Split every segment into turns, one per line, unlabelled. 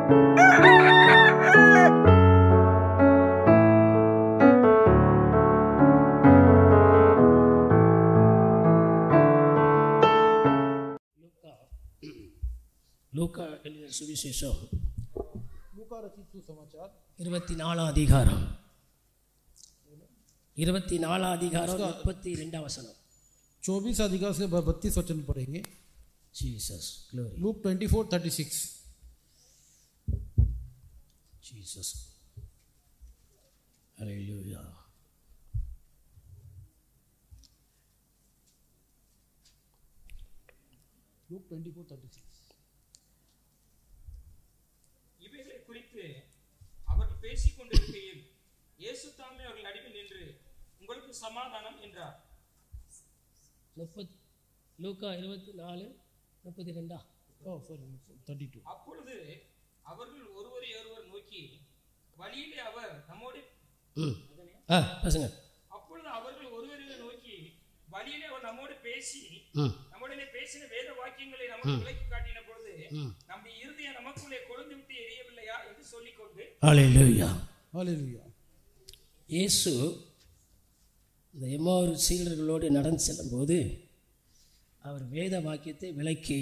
லூக்கா எழுதின சுவிசேஷம்
लूका रचित सुसमाचार
24 அதிகாரம் 32 வசனம்
24 अधिकार से 32 वचन पढ़ेंगे।
Jesus glory
look 24:36
Jesus hallelujah.
Look 24:36
இவைகளை குறித்து அவர்கள் பேசிக் கொண்டிருக்கையில் இயேசு தாமே அவர்கள் நடுவில் நின்று உங்களுக்கு சமாதானம் என்றார்.
லூக்கா 24:32
32
அப்பொழுது அவர்கள் ஒருவரை ஒருவர் நோக்கி வழியிலே அவர் நம்மோடு
பசங்க
அப்பொழுது அவர்கள் ஒருவரை நோக்கி வழியிலே அவர் நம்மோடு பேசி நம்முடனே பேசின வேத வாக்கியங்களை நமக்கு விளக்கி காட்டின பொழுது நம்முடைய இருதயம் நமக்குள்ளே கொழுந்து விட்டு எரியவில்லையா என்று சொல்லிக்கொண்டு
ஹalleluya
हालेलुया।
இயேசு இந்த எம்மாவூர் சீடர்களோடு நடந்து செல்லும்போது அவர் வேத வாக்கியத்தை விளக்கி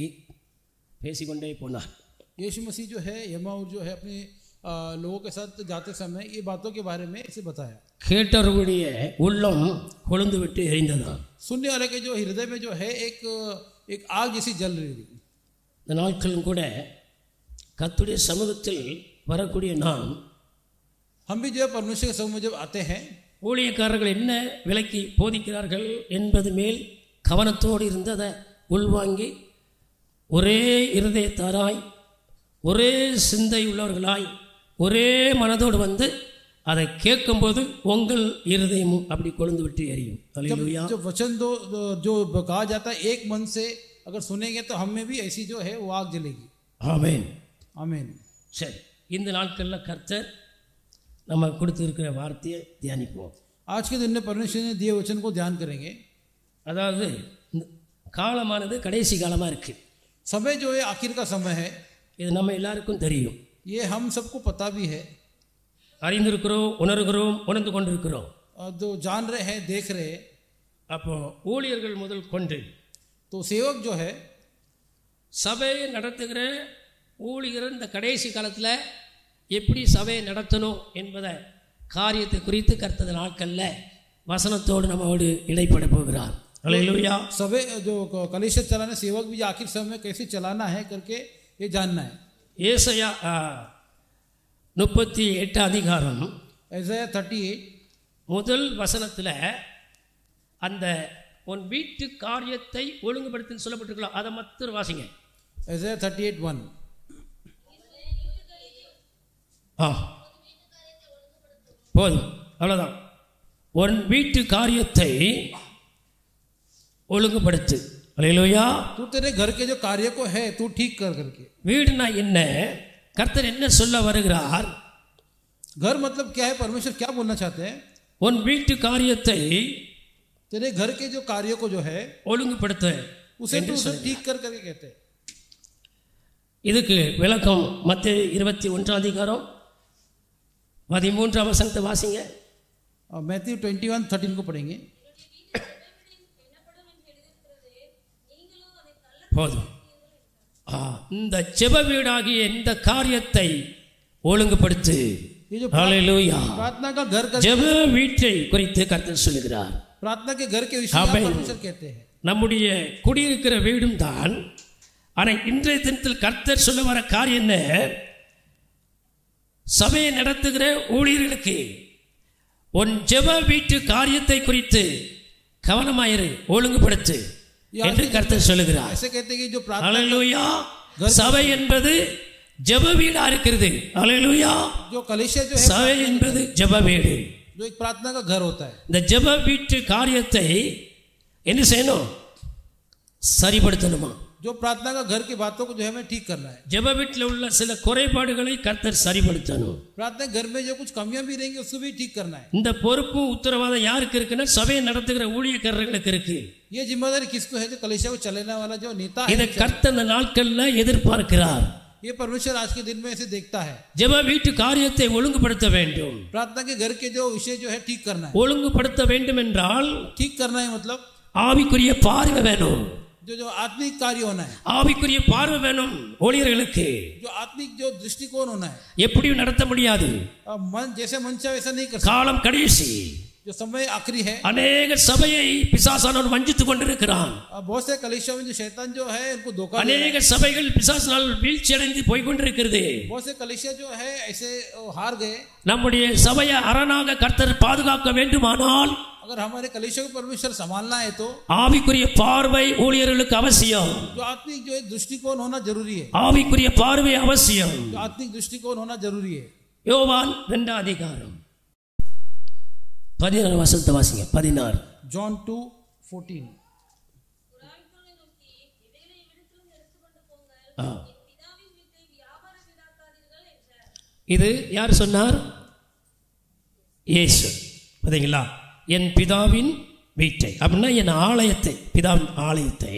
பேசிக்கொண்டே போனார்।
यीशु मसीह जो है यमाउर जो है अपने लोगों के साथ जाते समय ये बातों के बारे में इसे बताया।
கேட்டவர்களுடைய உள்ளம் கொழுந்து விட்டு எரிந்ததாம்।
सुनने वाले के जो हृदय में जो है एक आग जैसी जल रही थी।
இந்த நாட்களும் கூட கர்த்தருடைய சமூகத்தில் வரக்கூடிய நாம்
हम भी जो है परमेश्वर के समूह में जब आते हैं
ஊழியக்காரர்கள் என்ன விளக்கி போதிக்கிறார்கள் என்பது மேல் கவனத்தோடு இருந்து அதை உள்வாங்கி ஒரே இருதயத்தாராய் ஒரே சிந்தை உள்ளவர்களாய் ஒரே மனதோடு வந்து அதை கேட்கும்போது உங்கள் இருதயமும் அப்படி கொழுந்து விட்டு எரியும்। हालेलुया।
जो वचन जो कहा जाता है एक मन से अगर सुनेंगे तो हम में भी ऐसी जो है वो आग जलेगी।
ஆமென்
आमीन।
சரி, இந்த நாட்களில் கர்த்தர் நம்ம கொடுத்துருக்கிற வார்த்தையை தியானிப்போம்।
आज के दिन में परमेश्वर ने दिए वचन को ध्यान करेंगे।
அதாவது காலமானது கடைசி காலமாக இருக்குது।
समय जो है आखिर का समय है,
இது நம்ம எல்லாருக்கும் தெரியும்।
ये हम सबको पता भी है,
அறிந்திருக்கிறோம், உணர்கிறோம், உணர்ந்து கொண்டிருக்கிறோம்।
और जो जान रहे हैं देख रहे हैं।
அப்போ ஊழியர்கள் முதல் கொண்டு
तो सेवक जो है
சபையை நடத்துகிற ஊழியர் இந்த கடைசி காலத்தில் எப்படி சபையை நடத்தணும் என்பதை காரியத்தை குறித்து கர்த்தர் நாட்களில் வசனத்தோடு நம்மோடு இடைப்பட போகிறார்। हालेलुया।
सभे जो कलीसिया चलाना सेवक भी आखिर समय में कैसे चलाना है करके ये जानना है।
ஏசாயா 38 அதிகாரம்
ऐसाया 38
முதல் வசனத்தில் அந்த உன் வீட்டு காரியத்தை ஒழுங்குபடுத்துன்னு சொல்லப்பட்டிருக்கலாம், அதை மாத்திரம் வாசிங்க।
ऐसाया 38:1
போதும், அவ்வளோதான்। உன் வீட்டு காரியத்தை ஒழுங்குபடுத்து। हालेलुया।
तू तेरे घर के जो कार्य को है तू ठीक कर करके।
வீடுனா என்ன, கர்த்தர் என்ன சொல்ல வருகிறார்?
घर मतलब क्या है, परमेश्वर क्या बोलना चाहते हैं?
உன் வீட்டு காரியத்தை
तेरे घर के जो कार्य को जो है
ஒழுங்குபடுத்து
उसे तू उसे ठीक कर करके कहते हैं।
இதுக்கு விளக்கம் மத்தேயு 21 அதிகாரம் 13 வசனத்தை வாசிங்க।
मैथ्यू 21:13 को पढ़ेंगे।
போதும்। இந்த ஜெப வீடாகிய இந்த காரியத்தை ஒழுங்குபடுத்து।
ये जो
हालेलुया।
प्रार्थना का घर
ஜெப வீட்டை குறித்து கர்த்தர் சொல்லுகிறார்।
प्रार्थना के घर के विषय में परमेश्वर कहते हैं।
நம்முடைய குடியிருக்கிற வீடும் தான்। ஆனால் இன்றைய தினத்தில் கர்த்தர் சொல்ல வர காரியம் என்ன, சபையை நடத்துகிற ஊழியர்களுக்கு உன் ஜெப வீட்டு காரியத்தை குறித்து கவனமாயிரு, ஒழுங்குபடுத்து என்று கர்த்தர் சொல்லுகிறார்।
ऐसे कहते हैं कि जो प्रार्थना
हालेलुया। சபை என்பது ஜெப வீடா இருக்கிறது। हालेलुया।
जो कलीसिया जो है
சபை என்பது ஜெப வீடு।
जो एक प्रार्थना का घर होता है।
இந்த ஜெப வீட்டு காரியத்தை என்ன செய்யணும், சரிப்படுத்தணுமா?
जो प्रार्थना का घर की बातों को जो है हमें ठीक करना है।
ஜெப வீட்டில் உள்ள சில குறைபாடுகளை கர்த்தர் சரிப்படுத்தணும்।
प्रार्थना घर में जो कुछ कमियां भी रहेंगी उसको भी ठीक करना है।
இந்த பொறுப்பும் உத்தரவாதம் யாருக்கு இருக்குன்னா சபையை நடத்துகிற ஊழியக்காரர்களுக்கு இருக்கு।
ये जिम्मेदारी किसको है? जो कलीसिया को चलाने वाला जो नेता है।
இதை கர்த்தர் இந்த நாட்கள்ல எதிர்பார்க்கிறார்।
ये परमेश्वर आज के दिन में ऐसे देखता है।
ஜெப வீட்டு காரியத்தை ஒழுங்குபடுத்த வேண்டும்.
प्रार्थना के घर के जो विषय जो है ठीक करना है।
ஒழுங்குபடுத்த வேண்டும் என்றால்
ठीक करना है मतलब
ஆவிக்குரிய பார்வை வேணும்.
जो आत्मिक कार्य होना है,
ஆவிக்குரிய பார்வை வேணும் ஊழியர்களுக்கு.
जो आत्मिक जो दृष्टिकोण होना है।
எப்படியும் நடத்த முடியாது.
मन जैसे मन चाहे वैसा नहीं कर सकते।
காலம் கடைசி,
जो समय आखिरी है।
अनेक சபையை பிசாசானவன் வஞ்சித்துக் கொண்டிருக்கிறான்.
बहुत से कलीसिया में जो शैतान जो है उनको धोखा,
अनेक சபைகள் பிசாசினால் வீழ்ச்சி அடைந்து போய் கொண்டிருக்கிறது.
बहुत से कलीसिया जो है ऐसे हार गए।
நம்முடைய சபையை அரணாக கர்த்தர் பாதுகாக்க வேண்டுமானால்,
अगर हमारे कलीसिया को परमेश्वर संभालना है तो
ஆவிக்குரிய பார்வை ஊழியர்களுக்கு அவசியம்.
जो आत्मिक जो दृष्टिकोण होना जरूरी है।
ஆவிக்குரிய பார்வை அவசியம்.
जो आत्मिक दृष्टिकोण होना जरूरी है।
யோவான் 2 அதிகாரம் 14 வசனத்தை வாசிங்க. 16.
John 2:14.
இது யார் சொன்னார்? இயேசு. பாத்தீங்களா? என் பிதாவின் வீட்டை அப்படின்னா என் ஆலயத்தை, பிதாவின் ஆலயத்தை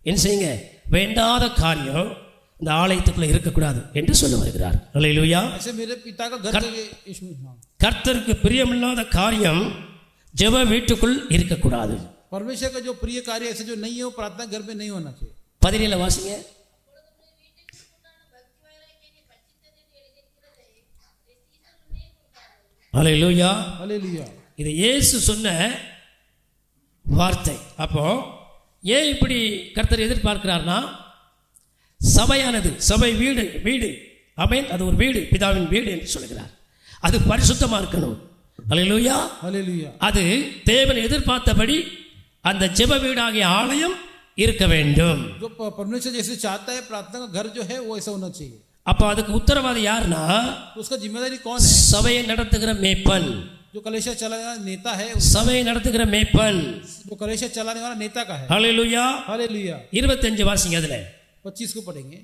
என்ன செய்யுங்க, வேண்டாத காரியம் இந்த ஆலயத்துக்குள்ள இருக்கக்கூடாது என்று சொல்ல வருகிறார். அல்லேலூயா. கர்த்தருக்கு பிரியமில்லாத காரியம் ஜெப வீட்டுக்குள் இருக்கக்கூடாது.
परमेश्वर का जो प्रिय कार्य ऐसे जो नहीं है वो प्रार्थना घर में नहीं होना चाहिए.
17 வாசிங்க. அல்லேலூயா.
அல்லேலூயா.
இது இயேசு சொன்ன வார்த்தை. அப்போ ஏன் இப்படி கர்த்தர் எதிர்பார்க்கிறார்னா, சபையானது, சபை வீடு, வீடு ஆமென், அது ஒரு வீடு, பிதாவின் வீடு என்று சொல்கிறார். அது பரிசுத்தமா இருக்கணும். அல்லேலூயா.
அல்லேலூயா.
அது தேவன் எதிர்பார்த்தபடி அந்த ஜெப வீடாகிய ஆலயம் இருக்க வேண்டும்.
जो परमेश्वर जैसे चाहता है प्रार्थना का घर जो है वो ऐसा होना चाहिए.
அப்ப அதுக்கு உத்தரவாதி யாருன்னா,
उसका जिम्मेदारी कौन है?
சபையை நடத்துகிற மேய்ப்பன்.
जो कलीसिया चलाने वाला नेता है,
சபையை நடத்துகிற மேய்ப்பன்
जो कलीसिया चलाने वाला नेता का है.
அல்லேலூயா.
हालेलुया.
25 வாசிங்க. அதுல
25 को पढ़ेंगे.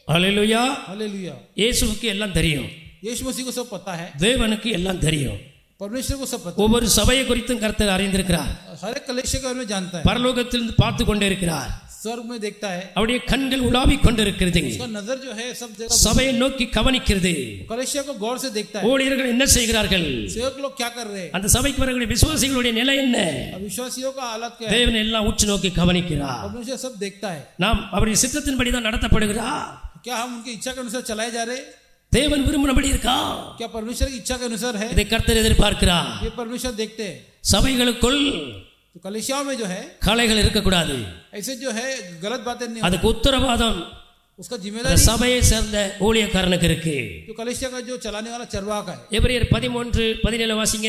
அல்லேலூயா.
हालेलुया.
இயேசுவுக்கு எல்லாம் தெரியும்.
यीशु मसीह को सब पता है.
தேவனுக்கு எல்லாம் தெரியும்.
परमेश्वर को सब पता है.
ஒவ்வொரு சபையை குறித்தும் கர்த்தர் அறிந்திருக்கிறார்.
हर एक कलीसिया के बारे में जानता है.
பரலோகத்திலிருந்து பார்த்து கொண்டே இருக்கிறார்.
स्वर्ग में देखता है.
அவருடைய கண்கள் உலாவிக் கொண்டிருக்கிறது.
उसका नजर जो है सब जगह
சபையை நோக்கி கவனிக்கிறது.
कलीसिया को गौर से देखता है.
ஊழியர்கள் என்ன செய்கிறார்கள்,
सेवक लोग क्या कर रहे हैं,
அந்த சபைக்கு வரக்கூடிய விசுவாசிகளுடைய நிலை என்ன,
विश्वासियों का हालत क्या है,
தேவன் எல்லாம் உற்று நோக்கி கவனிக்கிறார்.
परमेश्वर सब देखता है.
நாம் அவருடைய சித்தத்தின்படி தான் நடத்தப்படுகிறார்.
क्या हम उनकी इच्छा के अनुसार चलाए जा रहे हैं?
தேவன் விரும்பினபடி இருக்கா?
क्या परमेश्वर की इच्छा के अनुसार है?
இதை கர்த்தர் எதிர்பார்க்கிறார்.
ये परमेश्वर देखते हैं.
சபைகளுக்குள்
तो कलीसियाओं में जो है
கலைகள் இருக்கக்கூடாது.
ऐसे जो है गलत बातें नहीं,
அதுக்கு உத்தரவாதம்
उसका
அந்த
जिम्मेदारी
சபையை சேர்ந்த ஊழியக்காரனுக்கு இருக்கு.
जो कलीसिया का जो चलाने वाला चरवाहा का है.
எபிரேயர் 13:17 வாசிங்க.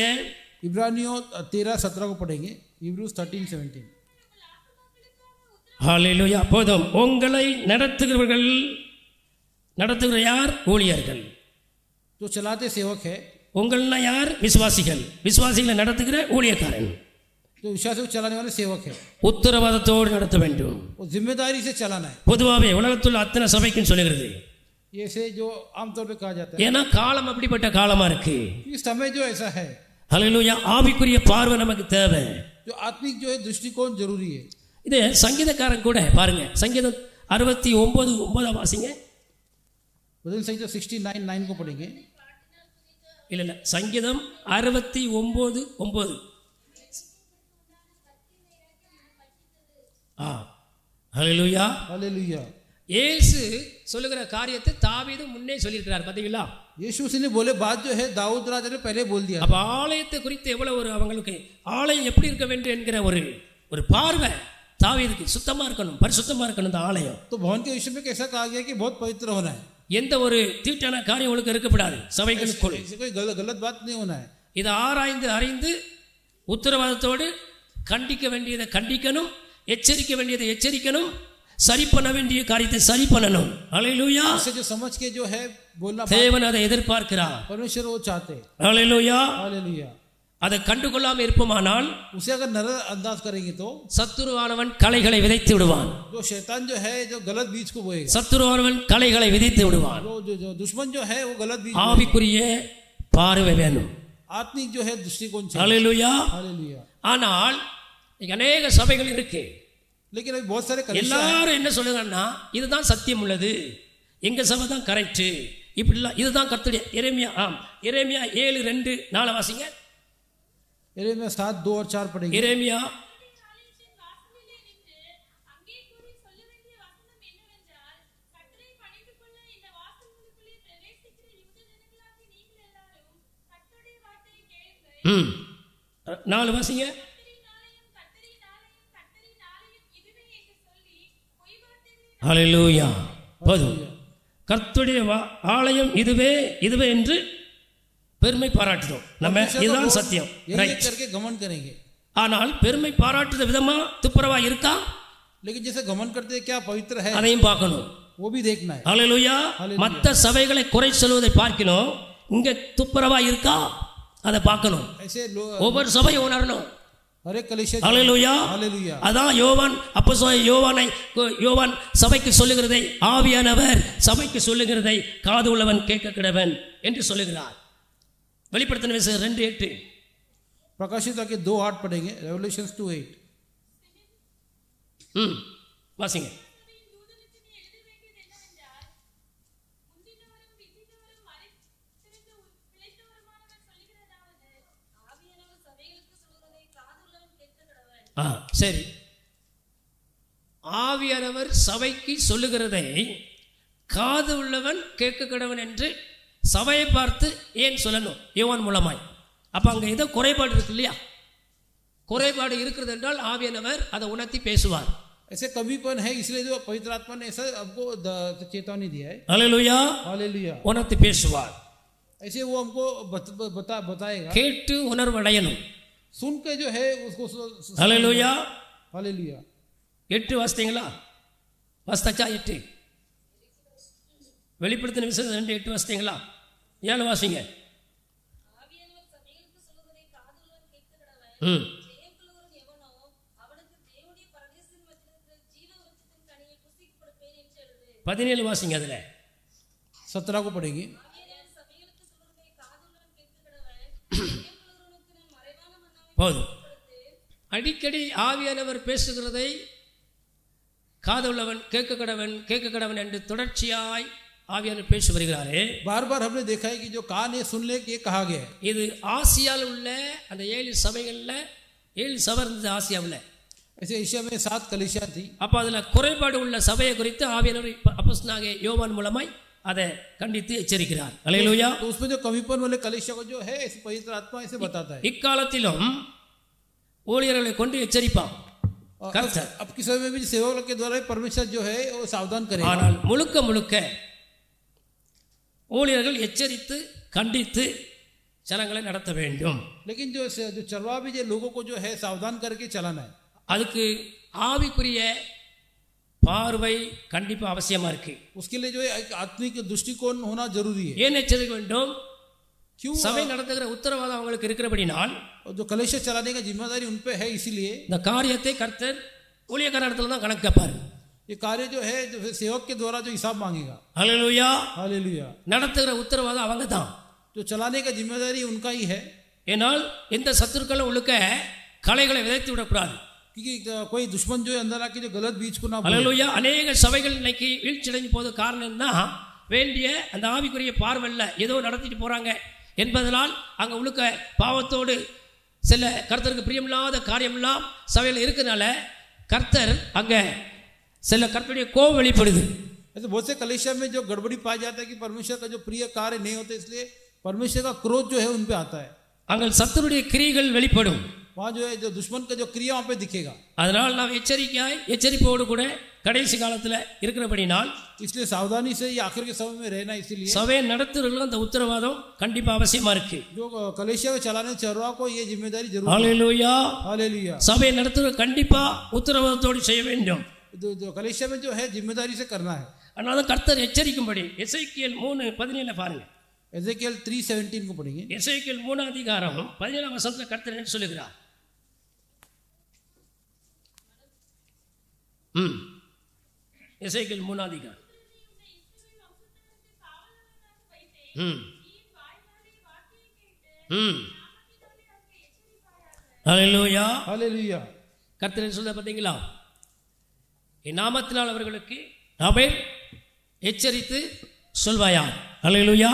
इब्रानियों 13:17 को पढ़ेंगे. Hebrews 13:17.
ஹalleluya. போதும். உங்களை நடத்துகிற யார்? ஊழியர்கள்.
जो चलाते सेवक है.
உங்கள்னா யார்? விசுவாசிகள். விசுவாசிகளை நடத்துகிற ஊழியக்காரன்.
जो विश्वास को चलाने वाले सेवक है.
உத்தரவாதத்தோடு நடத்த வேண்டும்.
वो जिम्मेदारी से चलाना है.
பொதுவாகவே உலகத்தில் அத்தனை சபைக்கும் சொல்லுகிறது.
ये से जो आमतौर पे कहा जाता है.
ஏன்னா காலம் அப்படிப்பட்ட காலமா இருக்கு.
इस समय जो ऐसा है.
ஹalleluya. ஆவிக்குரிய பார்வை நமக்கு தேவை.
जो आत्मिक जो है दृष्टिकोण जरूरी है.
இது சங்கீதக்காரன் கூட பாருங்க. சங்கீதம் 69:9 வாசிங்க.
भजन संहिता 69:9 को पढ़ेंगे.
இல்ல சங்கீதம் 69:9. ஹalleluya.
हालेलुया.
இயேசு சொல்லுகிற காரியத்தை தாவீது முன்னே சொல்லியிருக்கிறார். பாத்தீங்களா?
यीशु मसीह ने बोले बात जो है दाऊद राजा ने पहले बोल दिया.
அப்ப ஆலயத்தை குறித்து எவ்வளவு ஒரு அவங்களுக்கு ஆலயம் எப்படி இருக்க வேண்டும் என்கிற ஒரு பார்வை தாவீதுக்கு. சுத்தமா இருக்கணும், பரிசுத்தமா இருக்கணும் இந்த ஆலயம்.
तो भवन के विषय में कैसा कहा गया कि बहुत पवित्र होना है.
எந்த ஒரு தீட்டான காரியம் உங்களுக்கு இருக்கக்கூடாது சபைகளுக்குள்.
इससे कोई गलत बात नहीं होना है.
இதை ஆராய்ந்து அறிந்து உத்தரவாதத்தோடு கண்டிக்க வேண்டியதை கண்டிக்கணும், எச்சரிக்க வேண்டியதை எச்சரிக்கணும், சரி பண்ண வேண்டிய காரியத்தை சரி பண்ணணும். ஹalleluya.
इससे जो समझ के जो है बोलना,
தேவன் அதை எதிர்பார்க்கிறார்.
परमेश्वर वो चाहते.
ஹalleluya.
हालेलुया.
அதை கண்டுகொள்ளாம இருப்போமானால்
उसे अगर नजर अंदाज करेंगे तो
சத்துருவானவன் களைகளை விதைத்து விடுவான்.
जो शैतान जो है जो गलत बीज को बोएगा.
சத்துருவானவன் களைகளை விதைத்து விடுவான்.
जो दुश्मन जो है वो गलत बीज.
ஆவிக்குரிய பார்வை வேணும்.
आत्मिक जो है दृष्टिकोण चाहिए.
ஹalleluya.
हालेलुया.
ஆனால் இன்னைக்கு அநேக சபைகள் இருக்கு.
लेकिन अभी बहुत सारे कलीसिया
எல்லாரும் என்ன சொல்லுங்கன்னா இதுதான் சத்தியம் உள்ளது, எங்க சபை தான் கரெக்ட், இப்படிலாம் இதுதான் கர்த்தருடைய எரேமியா. எரேமியா 7:2-4 வாசிங்க.
एरेमिया 7:2 और 4 पढ़ेंगे.
எரேமியா ம் 4 வாசிங்க. ஹல்லேலூயா. போதும். கர்த்தருடைய ஆலயம் இதுவே இதுவே என்று பெருமை பாராட்டுறோம். நம்ம இதுதான் சத்தியம். ஆனால் பெருமை பாராட்டுற விதமா துப்புரவா இருக்கா?
लेकिन जैसे घमंड करते हैं क्या पवित्र है
அதையும் பார்க்கணும்.
वो भी देखना है.
ஹல்லேலூயா. மற்ற சபைகளை குறை சொல்வதை பார்க்கணும், இங்க துப்புரவா இருக்கா அதை பார்க்கணும். ஒவ்வொரு சபையும் உணரணும். ஹல்லேலூயா. அதான் யோவான் அப்போஸ்தலன் யோவான் சபைக்கு சொல்லுகிறதை ஆவியானவர் சபைக்கு சொல்லுகிறதை காது உள்ளவன் கேட்க கடவன் என்று சொல்லுகிறார். வெளிப்படுத்தின விசேஷம் 2:8.
प्रकाशित वाक्य 2:8 पढ़ेंगे. रेवलेशंस 2:8.
வாசிங்க. சரி, ஆவியானவர் சபைக்கு சொல்லுகிறதை காது உள்ளவன் கேட்க கடவன் என்று சபையை பார்த்து ஏன் சொல்லணும்? யோவான் மூலமாய். அப்ப அங்க ஏதோ குறைபாடு இருக்கு இல்லையா? குறைபாடு இருக்கிறது என்றால் ஆவியானவர் அதை உணர்த்தி பேசுவார்.
ऐसे कमीपन है इसलिए जो पवित्र आत्मा ने ऐसा हमको चेतावनी दिया है.
हालेलुया.
हालेलुया.
உணர்த்தி பேசுவார்.
ऐसे वो हमको बताएगा.
கேட்டு உணர்வடையணும்.
सुन के जो है उसको.
हालेलुया.
हालेलुया.
8 வாசித்தீங்களா? வாசித்தாச்சா? 8 வெளிப்படுத்தின விசேஷம் 2:8 வாசித்தீங்களா? 7 வாசிங்க. ம் 17 வாசிங்க. அதுல
17 को पढ़ेंगे.
போதும். அடிக்கடி ஆவியானவர் பேசுகிறதை காதுள்ளவன் கேட்க கடவன் என்று தொடர்ச்சியாய் ஆவியானவர் பேசி வருகிறாரே.
बार बार हमने देखा है कि जो कान है सुन ले ये कहा गया.
இது ஆசியாவில் உள்ள அந்த 7 சபைகள்ல 7 சபை இருந்தது ஆசியாவில்.
ऐसे एशिया में 7 कलीसिया थी.
அப்ப அதுல குறைபாடு உள்ள சபையை குறித்து ஆவியானவர் அப்போஸ்தலனாகிய யோவான் மூலமாய் அதை கண்டித்து எச்சரிக்கிறார். ஹல்லேலூயா.
तो उसमें जो कमीपन वाले कलीसिया को जो है इस पवित्र आत्मा ऐसे बताता है.
இக்காலத்திலும் ஊழியர்களை கொண்டு எச்சரிப்பான்.
अब किस समय में भी सेवकों के द्वारा परमेश्वर जो है वो सावधान करेगा.
ஆனால் முழுக்க ஊழியர்கள் எச்சரித்து கண்டித்து ஜனங்களை நடத்த வேண்டும்.
लेकिन जो चरवा भी जो लोगों को जो है सावधान करके चलाना है.
அதுக்கு ஆவிக்குரிய பார்வை கண்டிப்பா அவசியமா இருக்கு.
उसके लिए जो है आत्मिक दृष्टिकोण होना जरूरी है.
ஏன் எச்சரிக்க வேண்டும்?
क्यों?
சபை நடத்துகிற உத்தரவாதம் அவங்களுக்கு இருக்கிறபடினால்
जो कलीसिया चलाने का जिम्मेदारी उन पे है. इसीलिए
இந்த காரியத்தை கர்த்தர் ஊழியக்காரத்துல தான் கணக்கு கேட்பார்.
ये कार्य जो है जो सेवक के द्वारा जो हिसाब मांगेगा.
हालेलुया.
हालेलुया.
நடத்துகிற உத்தரவாதம் அவங்க தான்.
जो चलाने का जिम्मेदारी उनका ही है.
ஏனால் எந்த சத்துருக்களும் உள்ளுக்க களைகளை விதைத்து விடக்கூடாது.
क्योंकि कोई दुश्मन जो अंदर आके जो गलत बीज को ना.
हालेलुया. अनेक சபைகள் இன்னைக்கு வீழ்ச்சியடைஞ்சு போது காரணம் தான் வேண்டிய அந்த ஆவிக்குரிய பார்வையில்ல ஏதோ நடத்திட்டு போறாங்க என்பதனால் அங்க உள்ளுக்க பாவத்தோடு சில கர்த்தருக்கு பிரியமில்லாத காரியமெல்லாம் சபையில் இருக்கிறனால கர்த்தர் அங்க சில கர்த்தருடைய கோபம் வெளிப்படுது.
ऐसे बहुत से कलीसिया में जो गड़बड़ी पाया जाता है कि परमेश्वर का जो प्रिय कार्य नहीं होते इसलिए परमेश्वर का क्रोध जो है उन पे आता है.
அங்க சத்துருடைய கிரியைகள் வெளிப்படும்.
वहाँ जो है जो दुश्मन का जो क्रिया वहाँ पे दिखेगा.
அதனால் நாம் எச்சரிப்போடு கூட கடைசி காலத்தில் இருக்கிறபடினால்
इसलिए सावधानी से ये आखिर के समय में रहना. इसीलिए
சபை நடத்துறவங்களுக்கு அந்த உத்தரவாதம் கண்டிப்பா அவசியமா இருக்கு.
जो कलीसिया में चलाने चरवा को ये जिम्मेदारी जरूर.
हालेलुया.
हालेलुया.
சபை நடத்துறவங்க கண்டிப்பா உத்தரவாதத்தோடு செய்ய வேண்டும்.
जो कलीसिया में जो है जिम्मेदारी से करना है.
அதனால கர்த்தர் எச்சரிக்கும்படி எசேக்கியேல் 3:17 பாருங்க.
एजेकियल 3:17 को पढ़ेंगे.
எசேக்கியேல் 3 அதிகாரம் 17 வசனத்துல கர்த்தர் என்ன சொல்லுகிறார்? எசேக்கியேல் 3 அதிகாரம். हालेलुया.
हालेलुया.
கர்த்தர் சொல்ல பார்த்தீங்களா, என் நாமத்தினால் அவர்களுக்கு ஆமென் எச்சரித்து சொல்வாயா. அல்லேலூயா.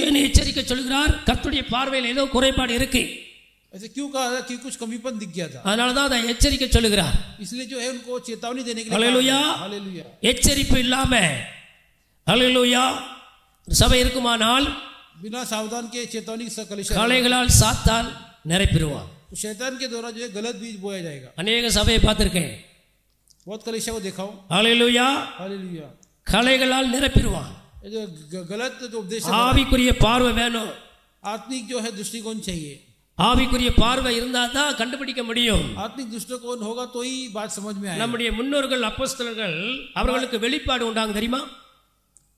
ஏன் எச்சரிக்கை சொல்கிறார்? கர்த்தருடைய பார்வையில் ஏதோ குறைபாடு இருக்கு.
ऐसे क्यों कहा कि कुछ कमीपन दिख गया था,
அதனால தான் அதை எச்சரிக்கை சொல்கிறார்.
इसलिए जो है उनको चेतावनी देने के लिए.
அல்லேலூயா.
हालेलुया.
எச்சரிப்பு இல்லாம அல்லேலூயா சபை இருக்குமானால்
बिना सावधान के चेतावनी से कलीसिया
களைகளால் சாத்தான் நிரப்பிடுவான்.
तो शैतान के द्वारा जो है गलत बीज बोया जाएगा.
அநேக சபையை பார்த்திருக்கேன்.
बहुत कलीसिया को देखा हूं.
அல்லேலூயா.
हालेलुया.
களைகளால் நிரப்பிடுவான்.
ये जो गलत जो उपदेश है,
ஆவிக்குரிய பார்வை வேணும்.
आत्मिक जो है दृष्टिकोण चाहिए.
ஆவிக்குரிய பார்வை இருந்தால் தான் கண்டுபிடிக்க முடியும்.
आत्मिक दृष्टिकोण होगा तो ही बात समझ में आएगी.
நம்முடைய முன்னோர்கள் அப்போஸ்தலர்கள் அவர்களுக்கு வெளிப்பாடு உண்டாங்க தெரியுமா?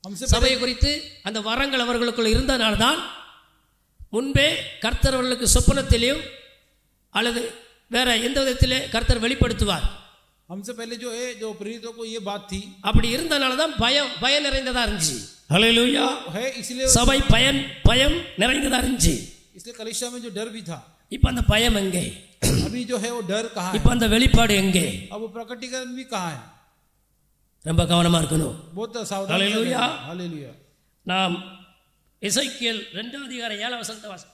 हमसे
சபையை குறித்து அந்த வரங்கள் அவர்களுக்குள் இருந்தனால தான் முன்பே கர்த்தர் அவர்களுக்கு சொப்பனத்திலேயும் அல்லது வேற எந்த விதத்திலே கர்த்தர் வெளிப்படுத்துவார்.
हमसे पहले जो है जो प्रेरितों को ये बात थी,
அப்படி இருந்தனால தான் பயம் நிறைந்ததா இருந்துச்சு. ஹல்லேலூயா.
है इसलिए
சபை பயம் நிறைந்ததா இருந்துச்சு.
इसलिए कलीसिया में जो डर भी था,
இப்ப அந்த பயம் எங்கே?
अभी जो है वो डर कहाँ है?
இப்ப அந்த வெளிப்பாடு எங்கே?
अब वो प्रकटीकरण भी कहाँ है?
ரொம்ப கவனமா இருக்கணும்.
बहुत सावधान.
हालेलुया.
हालेलुया.
நாம் எசேக்கியேல் 2 அதிகாரம் 7 வசனத்தை வாசி.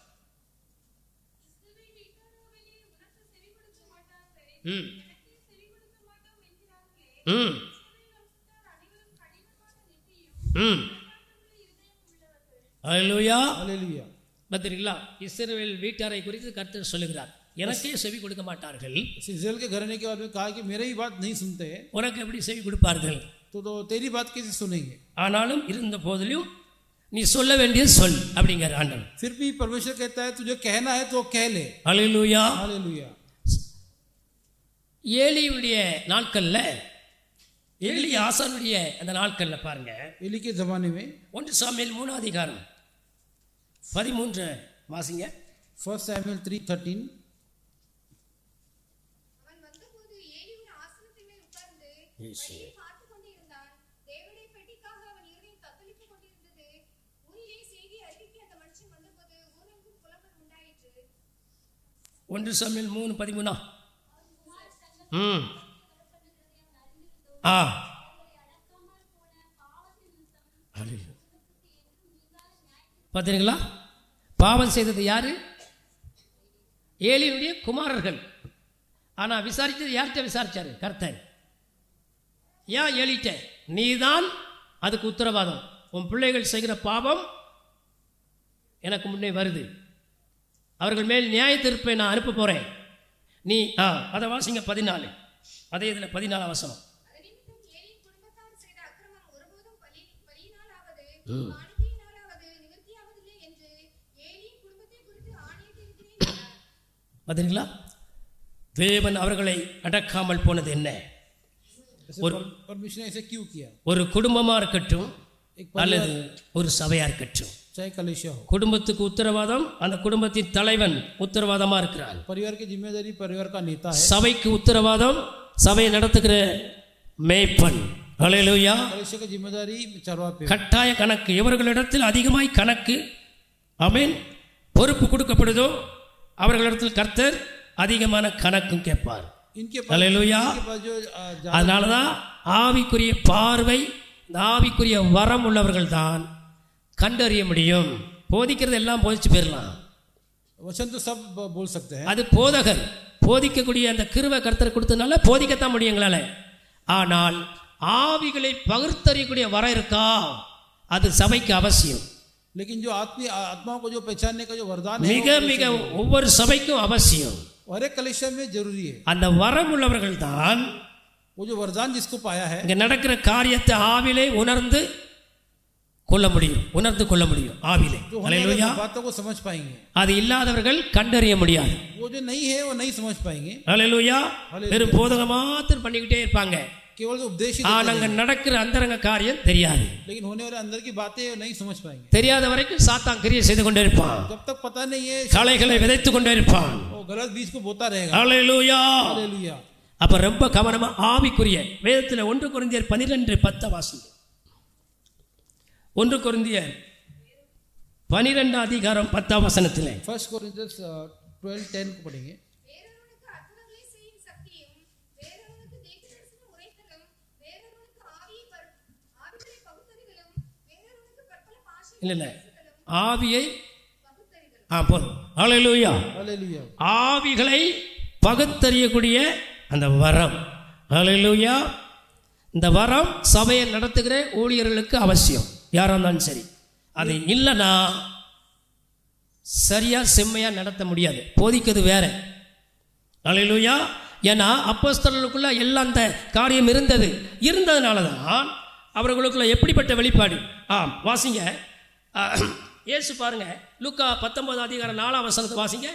ஹல்லேலூயா.
हालेलुया.
பார்த்தீங்களா? இஸ்ரவேல் வீட்டாரை குறித்து கர்த்தர் சொல்லுகிறார், எனக்கே செவி கொடுக்க மாட்டார்கள்.
इस्राएल के घराने के बारे में कहा कि मेरी बात नहीं सुनते,
உனக்கு எப்படி செவி கொடுப்பார்கள்?
तो तेरी बात कैसे सुनेंगे?
ஆனாலும் இருந்த போதிலும் நீ சொல்ல வேண்டியது சொல் அப்படிங்கிற ஆண்டவர்.
फिर भी परमेश्वर कहता है तुझे कहना है तो कह ले.
ஹல்லேலூயா.
हालेलुया.
ஏலியுடைய நாட்கள்ல, ஏலி ஆசானுடைய அந்த நாட்கள்ல பாருங்க,
एली के जमाने में
1 சாமுவேல் 3 அதிகாரம் 13 வாசிங்க.
1 Samuel 3:13.
அவன் வந்தபோது ஏலி ஒரு ஆசனத்தின் மேல் உட்கார்ந்து வழியை பார்த்துக் கொண்டிருந்தான். தேவனுடைய பெட்டிக்காக அவன் இருதயம் தத்தளித்துக் கொண்டிருந்தது. ஊரிலே செய்தி அறிவிக்க அந்த மனுஷன் வந்தபோது ஊரெங்கும் புலம்பல் உண்டாயிற்று.
1 சாமுவேல் 3:13. பார்த்தீங்களா? பாவம் செய்தது யாரு? ஏலியுடைய குமாரர்கள். ஆனா விசாரித்தது யார்கிட்ட விசாரிச்சாரு? கர்த்தர். ஏன் ஏலிட்ட? நீதான் அதுக்கு உத்தரவாதம். உன் பிள்ளைகள் செய்கிற பாவம் எனக்கு முன்னே வருது, அவர்கள் மேல் நியாய தீர்ப்பை நான் அனுப்ப போறேன். நீ அதை வாசிங்க. 14 அதே இதில் 14 வசனம்.
அதனிமித்தம் ஏலியின் குடும்பத்தார் செய்த அக்கிரமம் ஒருபோதும் பலியினாலாவது காணிக்கையினாலாவது நிவர்த்தியாவதில்லை என்று ஏலியின் குடும்பத்தை குறித்து ஆணையிட்டிருக்கிறேன் என்றார்.
பார்த்தீங்களா? தேவன் அவர்களை அடக்காமல் போனது என்ன?
परमेश्वर ने ऐसे क्यों किया?
ஒரு குடும்பமா இருக்கட்டும் அல்லது ஒரு சபையா இருக்கட்டும்,
चाहे कलीसिया हो,
குடும்பத்துக்கு உத்தரவாதம் அந்த குடும்பத்தின் தலைவன் உத்தரவாதமா இருக்கிறார்.
परिवार की जिम्मेदारी परिवार का नेता है.
சபைக்கு உத்தரவாதம் சபையை நடத்துகிற மேய்ப்பன். ஹல்லேலூயா.
कलीसिया की जिम्मेदारी चरवाह पे.
கட்டாய கணக்கு இவர்களிடத்தில் அதிகமாய் கணக்கு ஆமென் பொறுப்பு கொடுக்கப்படுதோ அவர்களிடத்தில் கர்த்தர் அதிகமான கணக்கும் கேட்பார்.
इनके
ஹல்லேலூயா.
पास जो
அதனாலதான் ஆவிக்குரிய பார்வை, இந்த ஆவிக்குரிய வரம் உள்ளவர்கள் தான் கண்டறிய முடியும். போதிக்கிறது எல்லாம் போதிச்சு போயிடலாம்,
वचन तो सब बोल सकते हैं.
அது போதகர் போதிக்கக்கூடிய அந்த கிருபை கர்த்தர் கொடுத்ததுனால போதிக்கத்தான் முடியும் எங்களால. ஆனால் ஆவிகளை பகுத்தறியக்கூடிய வரம் இருக்கா, அது சபைக்கு அவசியம்.
लेकिन जो आत्माओं को जो पहचानने का जो वरदान है
மிக மிக ஒவ்வொரு சபைக்கும் அவசியம்.
और एक कलीसिया में जरूरी है.
அந்த வரம் உள்ளவர்கள் தான்
वो जो वरदान जिसको पाया है,
இங்க நடக்கிற காரியத்தை ஆவிலே உணர்ந்து கொள்ள முடியும், உணர்ந்து கொள்ள முடியும் ஆவிலே.
जो होने
ஹல்லேலூயா.
वाली बातों को समझ पाएंगे.
அது இல்லாதவர்கள் கண்டறிய முடியாது.
वो जो नहीं है वो नहीं समझ पाएंगे.
ஹல்லேலூயா. வெறும் போதகம் மாத்திரம் பண்ணிக்கிட்டே இருப்பாங்க,
केवल जो उपदेश ही
அங்க நடக்கிற அந்தரங்க காரியம் தெரியாது.
लेकिन होने वाले अंदर की बातें नहीं समझ पाएंगे.
தெரியாத வரைக்கும் சாத்தான் கிரியை செய்து கொண்டே இருப்பான்,
जब तक पता नहीं है
களைகளை விதைத்து கொண்டே இருப்பான்.
वो गलत बीज को बोता रहेगा.
ஹல்லேலூயா.
हालेलुया.
அப்ப ரொம்ப கவனமா ஆவிக்குரிய வேதத்தில் 1 கொரிந்தியர் 12:10 வாசிங்க. 1 கொரிந்தியர் 12 அதிகாரம் 10 வசனத்திலே
1 Corinthians 12:10 को पढ़ेंगे.
வேறொருவனுக்கு அற்புதங்களை செய்யும் சக்தியும்
இல்லை ஆவியை போதும். ஹல்லேலூயா.
हालेलुया.
ஆவிகளை பகுத்தறியக்கூடிய அந்த வரம். ஹல்லேலூயா. இந்த வரம் சபையை நடத்துகிற ஊழியர்களுக்கு அவசியம், யாராக இருந்தாலும் சரி. அது இல்லைன்னா சரியா செம்மையா நடத்த முடியாது. போதிக்கிறது வேற. ஹல்லேலூயா. ஏன்னா அப்போஸ்தலர்களுக்குள்ள எல்லாம் அந்த காரியம் இருந்ததுனால தான் அவர்களுக்குள்ள எப்படிப்பட்ட வெளிப்பாடு. வாசிங்க. இயேசு பாருங்க, லூக்கா 19:4 வாசிங்க.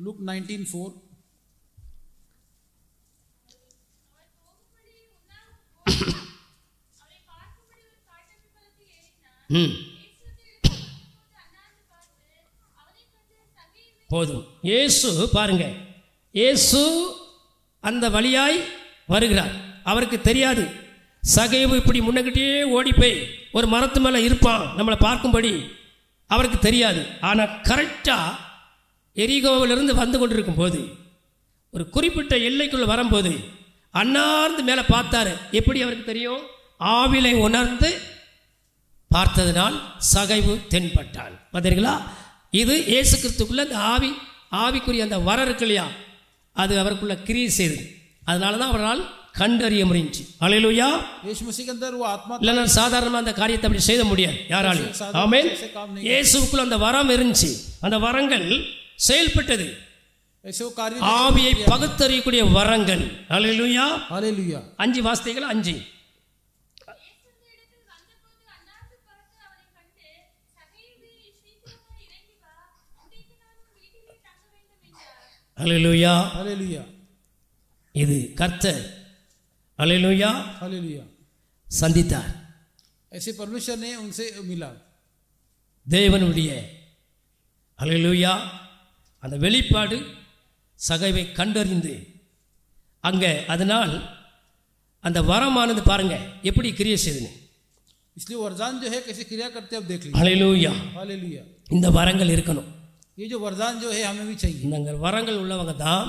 Luke 19:4.
போதும். இயேசு பாருங்க, இயேசு அந்த வழியாய் வருகிறார். அவருக்கு தெரியாது சகேவு இப்படி முன்னகிட்டே ஓடி போய் ஒரு மரத்து மேலே இருப்பான் நம்மளை பார்க்கும்படி அவருக்கு தெரியாது. ஆனால் கரெக்டாக எரிகோவிலிருந்து வந்து கொண்டிருக்கும் போது ஒரு குறிப்பிட்ட எல்லைக்குள்ள வரும்போது அன்னார்ந்து மேலே பார்த்தாரு. எப்படி அவருக்கு தெரியும்? ஆவிலை உணர்ந்து பார்த்ததனால் சகைவு தென்பட்டான். பார்த்தீங்களா? இது இயேசு கிறிஸ்துக்குள்ள அந்த ஆவிக்குரிய அந்த வர இருக்கு இல்லையா, அது அவருக்குள்ள கிரியை செய்தது. அதனால தான் அவரால் கண்டறிய முடிஞ்சு. ஹல்லேலூயா.
यीशु मसीह के अंदर वो आत्मा
இல்லைன்னா சாதாரணமாக அந்த காரியத்தை அப்படி செய்ய முடியாது யாராலும். ஆமென். இயேசுக்குள்ள அந்த வரம் இருந்துச்சு, அந்த வரங்கள் செயல்பட்டது.
ऐसे वो कार्य
ஆவியை பகுத்தறியக்கூடிய வரங்கள். ஹல்லேலூயா.
हालेलुया.
5 வார்த்தைகள் 5. ஹல்லேலூயா.
हालेलुया.
இது கர்த்தர் ஹல்லேலூயா
हालेलुया.
சந்தித்தார்.
ऐसे परमेश्वर ने उनसे मिला.
தேவனுடைய ஹல்லேலூயா அந்த வெளிப்பாடு சகைவை கண்டறிந்து அங்கே அதனால் அந்த வரமானது பாருங்க எப்படி கிரியை செய்யுதுன்னு.
इसलिए वरदान जो है कैसे क्रिया करते हैं अब देख लीजिए.
ஹல்லேலூயா.
हालेलुया.
இந்த வரங்கள் இருக்கணும்.
ये जो वरदान जो है हमें भी चाहिए.
இந்த வரங்கள் உள்ளவங்க தான்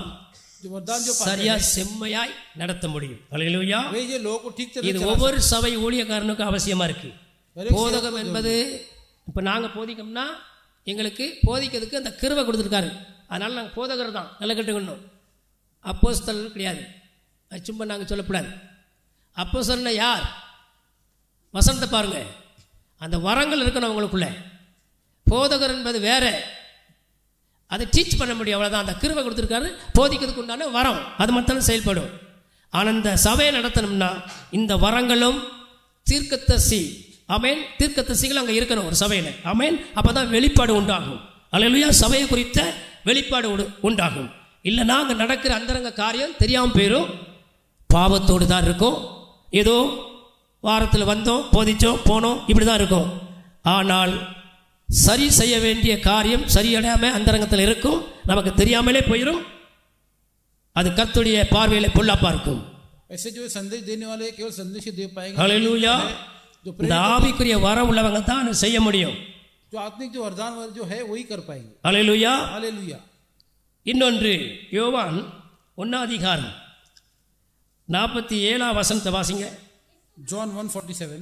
जो वरदान जो
சரியா செம்மையாய் நடத்த முடியும். ஹல்லேலூயா.
वे ये लोगों को ठीक तरह
இது ஒவ்வொரு சபை ஊழியக்காரனுக்கும் அவசியமா இருக்கு. போதகம் என்பது இப்போ நாங்கள் போதிக்கோம்னா எங்களுக்கு போதிக்கிறதுக்கு அந்த கிருபை கொடுத்துருக்காரு. அதனால் நாங்கள் போதகர் தான், நல்ல கட்டுக்கணும். அப்போஸ்தலர் கிடையாது, அது சும்மா நாங்கள் சொல்லக்கூடாது. அப்போஸ்தலர்னா யார்? வசனத்தை பாருங்க, அந்த வரங்கள் இருக்கணும் அவங்களுக்குள்ள. போதகர் என்பது வேற, அதை டீச் பண்ண முடியும், அவ்வளோதான். அந்த கிருபை கொடுத்துருக்காரு, போதிக்கிறதுக்கு உண்டான வரம் அது மட்டும் செயல்படும். ஆனால் இந்த சபையை நடத்தணும்னா இந்த வரங்களும் தீர்க்கதரிசி, ஆமென், தீர்க்கதரிசிகள் அங்கே இருக்கணும் ஒரு சபையில். ஆமென். அப்போ தான் வெளிப்பாடு உண்டாகும். அல்லேலூயா. சபையை குறித்த வெளிப்பாடு உண்டாகும். இல்லைன்னா அங்கே நடக்கிற அந்தரங்க காரியம் தெரியாமல் போயிடும், பாவத்தோடு தான் இருக்கும். ஏதோ வாரத்தில் வந்தோம், போதிச்சோம், போனோம், இப்படி தான் இருக்கும். ஆனால் சரி செய்ய வேண்டிய காரியம் சரியாடாமல் அந்தரங்கத்தில் இருக்கும், நமக்கு தெரியாமலே போயிடும். அது கர்த்தருடைய பார்வையில் பொல்லாப்பா இருக்கும்.
ऐसे जो संदेश देने वाले केवल संदेश दे पाएंगे.
ஹல்லேலூயா. இந்த ஆவிக்குரிய வரம் உள்ளவங்க தான் செய்ய முடியும்.
जो आत्मिक जो वरदान जो है वही कर पाएंगे.
ஹல்லேலூயா.
हालेलुया.
இன்னொன்று யோவான் 1:47 வாசிங்க.
John 1:47.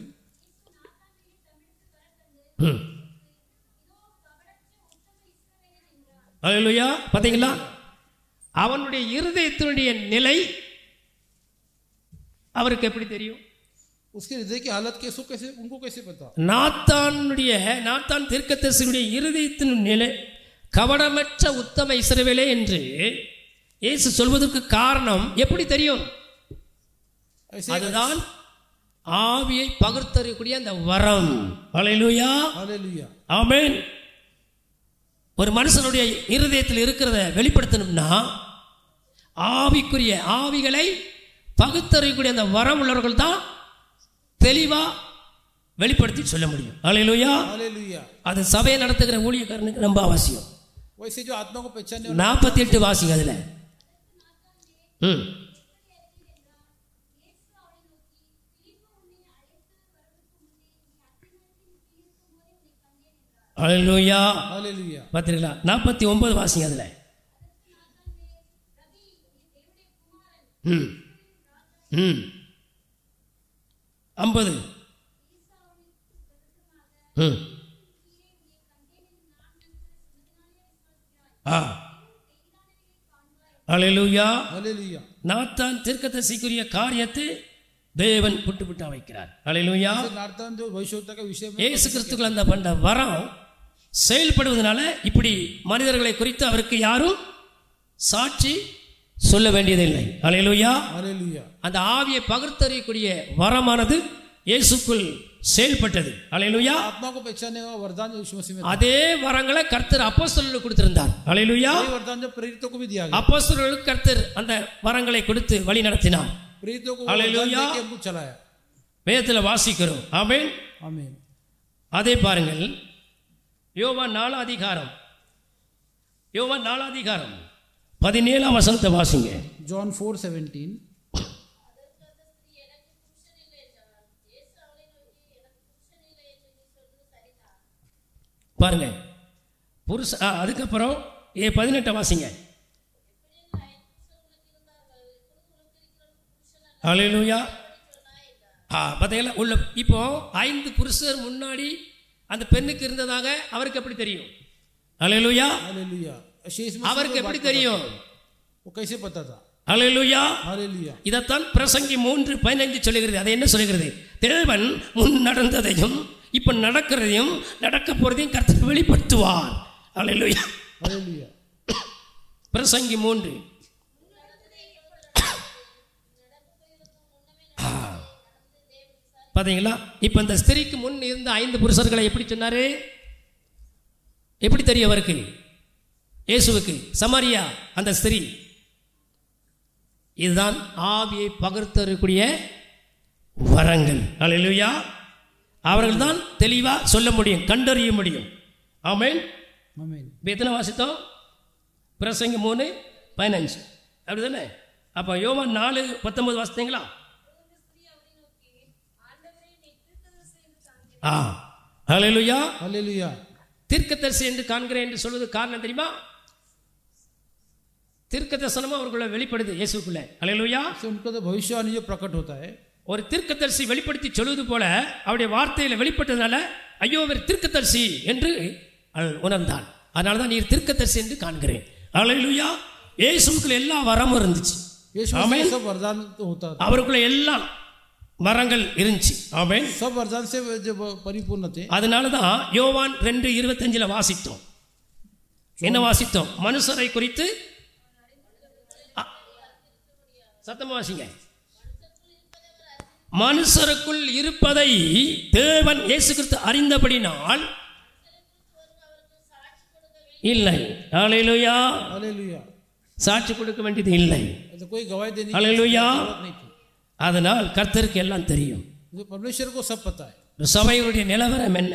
ஹல்லேலூயா. பார்த்தீங்களா? அவனுடைய இருதயத்தினுடைய நிலை அவருக்கு எப்படி தெரியும்?
उसके हृदय की हालत कैसे उनको कैसे पता?
நாத்தான் தீர்க்கதரிசியுடைய இருதயத்தின் நிலை கவனமற்ற உத்தம இஸ்ரவேலே என்று இயேசு சொல்வதற்கு காரணம் எப்படி தெரியும்? அதுதான் ஆவியை பகுத்தறியக்கூடிய அந்த வரம். ஹல்லேலூயா.
हालेलुया.
ஆமென். ஒரு மனுஷனுடைய இருதயத்தில் இருக்கிறத வெளிப்படுத்தணும்னா ஆவிக்குரிய ஆவிகளை பகுத்தறியக்கூடிய அந்த வரம் உள்ளவர்கள் தான் தெளிவா வெளிப்படுத்தி சொல்ல முடியும். ஹல்லேலூயா.
हालेलुया.
அது சபையை நடத்துகிற ஊழியக்காரனுக்கு ரொம்ப அவசியம்.
वैसे जो आत्मा को पहचानने
48 வாசிங்க அதுல. ஹல்லேலூயா.
हालेलुया.
பார்த்தீங்களா? 49 வாசிங்க அதுல. 50. அல்லேலூயா.
हालेलुया
நாத்தான் தீர்க்கதரிசிக்குரிய காரியத்தை தேவன் புட்டு வைக்கிறார். அல்லேலூயா.
नाथन जो भविष्यवक्ता का विषय में
இயேசு கிறிஸ்துக்குள்ள அந்த பண்ண வரம் செயல்படுவதனால இப்படி மனிதர்களை குறித்து அவருக்கு யாரும் சாட்சி சொல்ல வேண்டியதில்லை. அல்லேலூயா.
हालेलुया
அந்த ஆவியை பகிர்ந்தறியக்கூடிய வரமானது இயேசுக்குள் செயல்பட்டது. அல்லேலூயா.
आत्मा को पहचानने का वरदान जो यीशु मसीह में
அதே வரங்களை கர்த்தர் அப்போஸ்தலர்களுக்கு கொடுத்திருந்தார். அல்லேலூயா.
ये वरदान जो प्रेरितों को भी दिया गया,
அப்போஸ்தலர்களுக்கு கர்த்தர் அந்த வரங்களை கொடுத்து வழி நடத்தினார்.
प्रेरितों को
हालेलुया।
वरदान देके हमको चलाया।
வேதத்தில் வாசிக்கிறோம். ஆமென்.
आमीन।
அதே பாருங்கள், யோவான் 4 அதிகாரம் 17 வசனத்தை வாசிங்க.
जॉन 4:17
பாருங்க. அதுக்கப்புறம் 18 வாசிங்க. அல்லேலூயா. பார்த்தீங்களா உள்ள இப்போ 5 புருஷர் முன்னாடி அந்த பெண்ணுக்கு இருந்ததாக அவருக்கு எப்படி தெரியும்? அல்லேலூயா.
हालेलुया शेष में
அவருக்கு எப்படி தெரியும்?
वो कैसे पता था?
அல்லேலூயா.
हालेलुया
இதைத்தான் பிரசங்கி 3:15 சொல்லுகிறது. அதை என்ன சொல்லுகிறது? தேவன் முன் நடந்ததையும் இப்ப நடக்கிறதையும் நடக்க போறதையும் கர்த்தர் வெளிப்படுத்துவார். அல்லேலூயா.
हालेलुया
பிரசங்கி 3 பாத்தீங்களா? இப்ப இந்த ஸ்திரீக்கு முன் இருந்த 5 புருஷர்களை எப்படி சொன்னாரு? எப்படி தெரியும் அவருக்கு? இயேசுவுக்கு சமாரியா அந்த ஸ்திரீ. இதுதான் ஆவியை பகிர்ந்தறியக்கூடிய வரங்கள். அல்லேலூயா. அவர்கள் தான் தெளிவா சொல்ல முடியும், கண்டறிய முடியும். ஆமென்.
आमीन।
எத்தனை வாசித்தோம்? பிரசங்கி 3:15 அப்படிதானே? அப்ப யோவான் 4:19 வாசித்தீங்களா? அல்லேலூயா.
हालेलुया
தீர்க்கதரிசி என்று காண்கிறேன் என்று சொல்வது காரணம் தெரியுமா? தீர்க்க தரிசனமா அவர்களை வெளிப்படுது இயேசுக்குள்ள. அல்லேலூயா.
उनको तो भविष्यवाणी जो प्रकट होता है,
ஒரு தீர்க்கதரிசி வெளிப்படுத்தி சொல்வது போல அவருடைய வார்த்தையில வெளிப்பட்டதுனால ஐயோ அவர் தீர்க்கதரிசி என்று உணர்ந்தான். அதனால தான் நீர் தீர்க்கதரிசி என்று காண்கிறேன். அல்லேலூயா. இயேசுக்குள்ள எல்லா வரமும் இருந்துச்சு.
यीशु मसीह सब वरदान तो होता था,
அவருக்குள்ள எல்லாம் வரங்கள் இருந்துச்சு. ஆமென்.
सब वरदान से जो परिपूर्ण थे।
அதனால தான் யோவான் 2:25 வாசித்தோம். என்ன வாசித்தோம்? மனுஷரை குறித்து சத்தமா வாசிங்க. மனுஷருக்குள் இருப்பதை தேவன் இயேசு கிறிஸ்து அறிந்தபடினால் இல்லை. அல்லேலூயா.
हालेलुया
சாட்சி கொடுக்க வேண்டியது இல்லை.
तो कोई गवाही देने की
அல்லேலூயா.
जरूरत नहीं थी।
அதனால் கர்த்தருக்கு எல்லாம் தெரியும்.
जो परमेश्वर को सब पता है।
சபையுடைய நிலவரம் என்ன?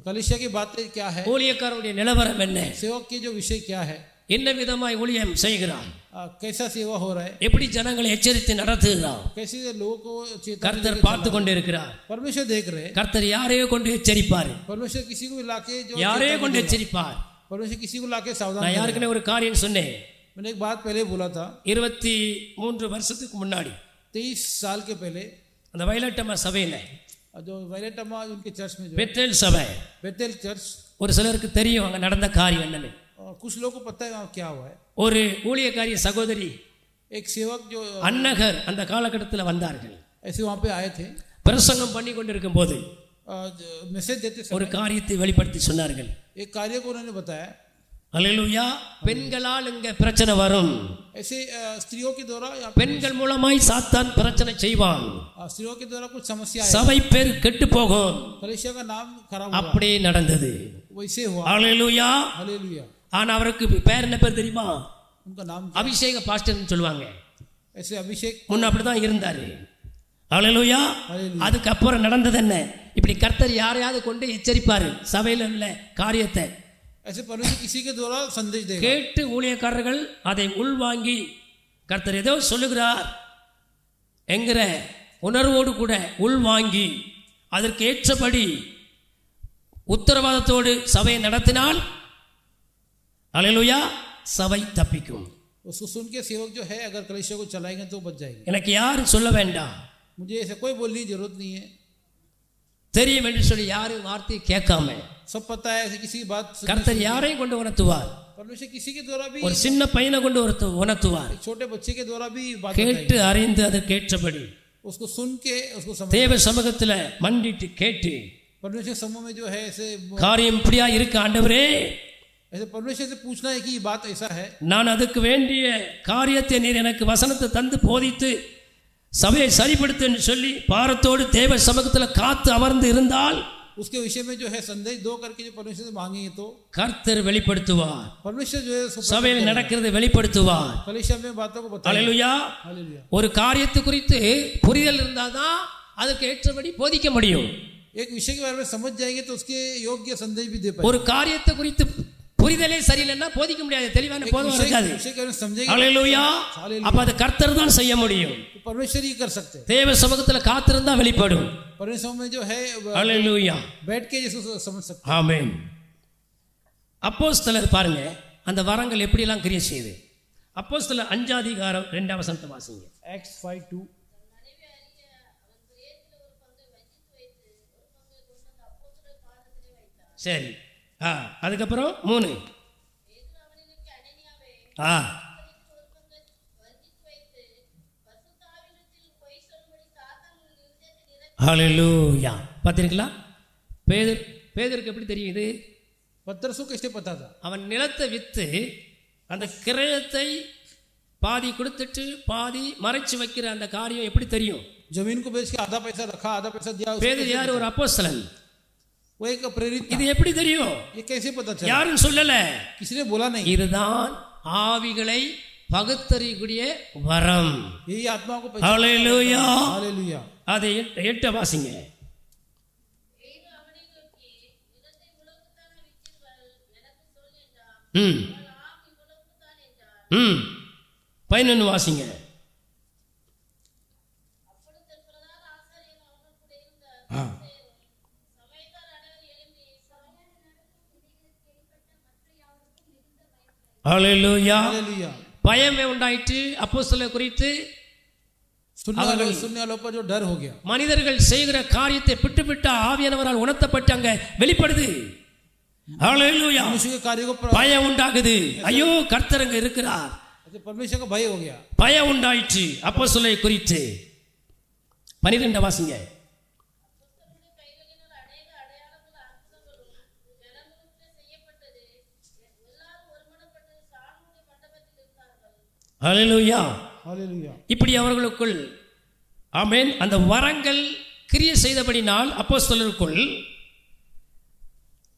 कलीसिया की बातें क्या है,
ஊழியக்காரருடைய நிலவரம் என்ன?
सेवक की जो विषय क्या है,
என்ன விதமாய் ஊழியம் செய்கிறான்?
कैसा सेवा हो रहा है,
எப்படி ஜனங்களை எச்சரித்து நடத்துகிறான்?
कैसे लोगों को चेतना
கர்த்தர்
देके
பார்த்து
चला
கொண்டு
रहा है।
இருக்கிறார்.
परमेश्वर देख रहे हैं।
கர்த்தர் யாரையோ கொண்டு எச்சரிப்பார்,
परमेश्वर किसी को लाके जो
யாரையோ
चेतावनी
கொண்டு
देगा।
எச்சரிப்பார்.
परमेश्वर किसी को लाके सावधान
நான்
करेगा।
யாருக்குன்னு ஒரு காரியம் சொன்னேன்.
मैंने एक बात पहले बोला था,
23 வருஷத்துக்கு முன்னாடி
23 साल के पहले
அந்த வயலட்டம்மா சபையில
जो वायलेट अम्मा उनके चर्च में जो
பெத்தேல் சபை,
बेतेल चर्च,
ஒரு சிலருக்கு தெரியும் அங்க நடந்த காரியம் என்னன்னு.
कुछ लोगों को पता है वहाँ क्या हुआ है।
ஒரு ஊழியக்காரிய சகோதரி
एक सेवक जो
அன்னகர் அந்த காலகட்டத்தில் வந்தார்கள்.
ऐसे वहाँ पे आए थे,
பிரசங்கம் பண்ணி கொண்டிருக்கும் போது
मैसेज देते
ஒரு
समय
காரியத்தை வெளிப்படுத்தி சொன்னார்கள்.
एक कार्य को उन्होंने बताया,
அல்லேலூயா. பெண்களால் இங்க பிரச்சனை வரும்.
ऐसे स्त्रियों के द्वारा या
பெண்கள் மூலமாய் சாத்தான் பிரச்சனை செய்வான்.
स्त्रियों के द्वारा कुछ समस्या है,
சபை பேர் கெட்டு போகும்.
कलीसिया का नाम खराब हुआ,
அப்படியே நடந்தது.
वैसे हुआ।
அல்லேலூயா.
हालेलुया
ஆனா அவருக்கு பேர் என்ன பேர் தெரியுமா?
उनका नाम
அபிஷேக பாஸ்டர்னு சொல்லுவாங்க.
ऐसे अभिषेक
முன்ன அப்படிதான் இருந்தாரு. அல்லேலூயா.
हालेलुया
அதுக்கப்புறம் நடந்தது என்ன? இப்படி கர்த்தர் யாரையாவது கொண்டு எச்சரிப்பாரு சபையில உள்ள காரியத்தை
ऐसे परमेश्वर किसी के द्वारा संदेश देगा।
கேட்டு ஊழியக்காரர்கள் அதை உள்வாங்கி கர்த்தர் ஏதோ சொல்லுகிறார் என்கிற உணர்வோடு கூட உள்வாங்கி அதற்கு ஏற்றபடி உத்தரவாதத்தோடு சபையை நடத்தினால் அல்லேலூயா சபை தப்பிக்கும்.
उसको सुन के सेवक जो है अगर कलीसिया को चलाएंगे तो बच जाएंगे।
எனக்கு யாரும் சொல்ல வேண்டாம்.
मुझे ऐसा कोई बोलने की जरूरत नहीं है।
தெரியும் என்று சொல்லி யாரும் வார்த்தையை கேட்காம
सब पता है, ऐसे किसी की बात
கர்த்தர் யாரையும் கொண்டு உணர்த்துவார்.
परमेश्वर किसी के द्वारा भी,
ஒரு சின்ன பையனை கொண்டு உணர்த்துவார்.
छोटे बच्चे के द्वारा भी बात
கேட்டு அறிந்து அதை கேட்டபடி
उसको सुन के उसको समझ,
தேவ சமூகத்தில் மண்டிட்டு கேட்டு
परमेश्वर समूह में जो है ऐसे
காரியம் இப்படியா இருக்கு ஆண்டவரே,
ऐसे परमेश्वर से पूछना है कि ये बात ऐसा है,
நான் அதுக்கு வேண்டிய காரியத்தை நீர் எனக்கு வசனத்தை தந்து போதித்து சபையை சரிப்படுத்துன்னு சொல்லி பாரத்தோடு தேவ சமூகத்தில் காத்து அமர்ந்து இருந்தால்
उसके विषय में जो है संदेश दो करके जो परमेश्वर से मांगेंगे तो
கர்த்தர் வெளிப்படுத்துவார்.
परमेश्वर जो है
சபையில் நடக்கிறது வெளிப்படுத்துவார்.
कलीसिया में बातों को बताएगा.
அல்லேலூயா.
हालेलुया.
ஒரு காரியத்தை குறித்து புரிதல் இருந்தாதான் அதுக்கு ஏற்றபடி போதிக்க முடியும்.
एक विषय के बारे में समझ जाएंगे तो उसके योग्य संदेश भी दे पाएंगे.
ஒரு காரியத்தை குறித்து புரிதலே சரியில்லைன்னா போதிக்க முடியாது, தெளிவான போதனை இருக்காது. அல்லேலூயா. அப்ப அது கர்த்தர் தான் செய்ய முடியும்.
परमेश्वर ही कर सकते हैं.
தேவ சமூகத்துல காத்திருந்தா வெளிப்படும்.
परमेश्वर में जो है
அல்லேலூயா
बैठ के जिसको समझ सकते हैं.
ஆமென். அப்போஸ்தலர் பாருங்க அந்த வரங்கள் எப்படி எல்லாம் கிரியை செய்யுது. அப்போஸ்தலர் 5 அதிகாரம் 2 வசனத்தை வாசிங்க.
Acts 5:2.
சரி. அதுக்கப்புறம் 3. ஹல்லேலூயா. பார்த்தீங்களா? பேதுருக்கு எப்படி தெரியுது?
पतरस को कैसे पता था?
அவன் நிலத்தை வித்து அந்த கிரயத்தை பாதி கொடுத்துட்டு பாதி மறைச்சு வைக்கிற அந்த காரியம் எப்படி தெரியும்?
जमीन को बेच के आधा पैसा रखा, आधा पैसा दिया.
பேதுரு யார்? ஒரு அப்போஸ்தலன்.
वो एक प्रेरित.
இது எப்படி தெரியும்?
ये कैसे पता चला?
யாரும் சொல்லல,
किसी ने बोला नहीं.
இதுதான் ஆவிகளை பகுத்தறியக்கூடிய வரம்.
यही आत्मा को
ஹல்லேலூயா.
हालेलुया.
அதை 8 வாசிங்க. ம் 11 வாசிங்க. ஹல்லேலூயா. பயமே உண்டாயிற்று அப்போஸ்தலர் குறித்து.
सुनने वालों पर जो डर हो गया.
மனிதர்கள் செய்கிற காரியத்தை பிட்டு ஆவியானவரால் உணர்த்தப்பட்டு அங்க வெளிப்படுது. ஹல்லேலூயா.
मनुष्य के कार्य को
பயம் உண்டாகுது. ஐயோ கர்த்தர் அங்க இருக்கிறார்.
परमेश्वर का भय हो गया.
பயம் உண்டாயிற்று அப்போஸ்தலரை குறித்து. 12 வாசிங்க. ஹல்லேலூயா.
हालेलुया.
இப்படி அவர்களுக்குள் ஆமென் அந்த வரங்கள் கிரியை செய்தபடினால் அப்போஸ்தலருக்குள்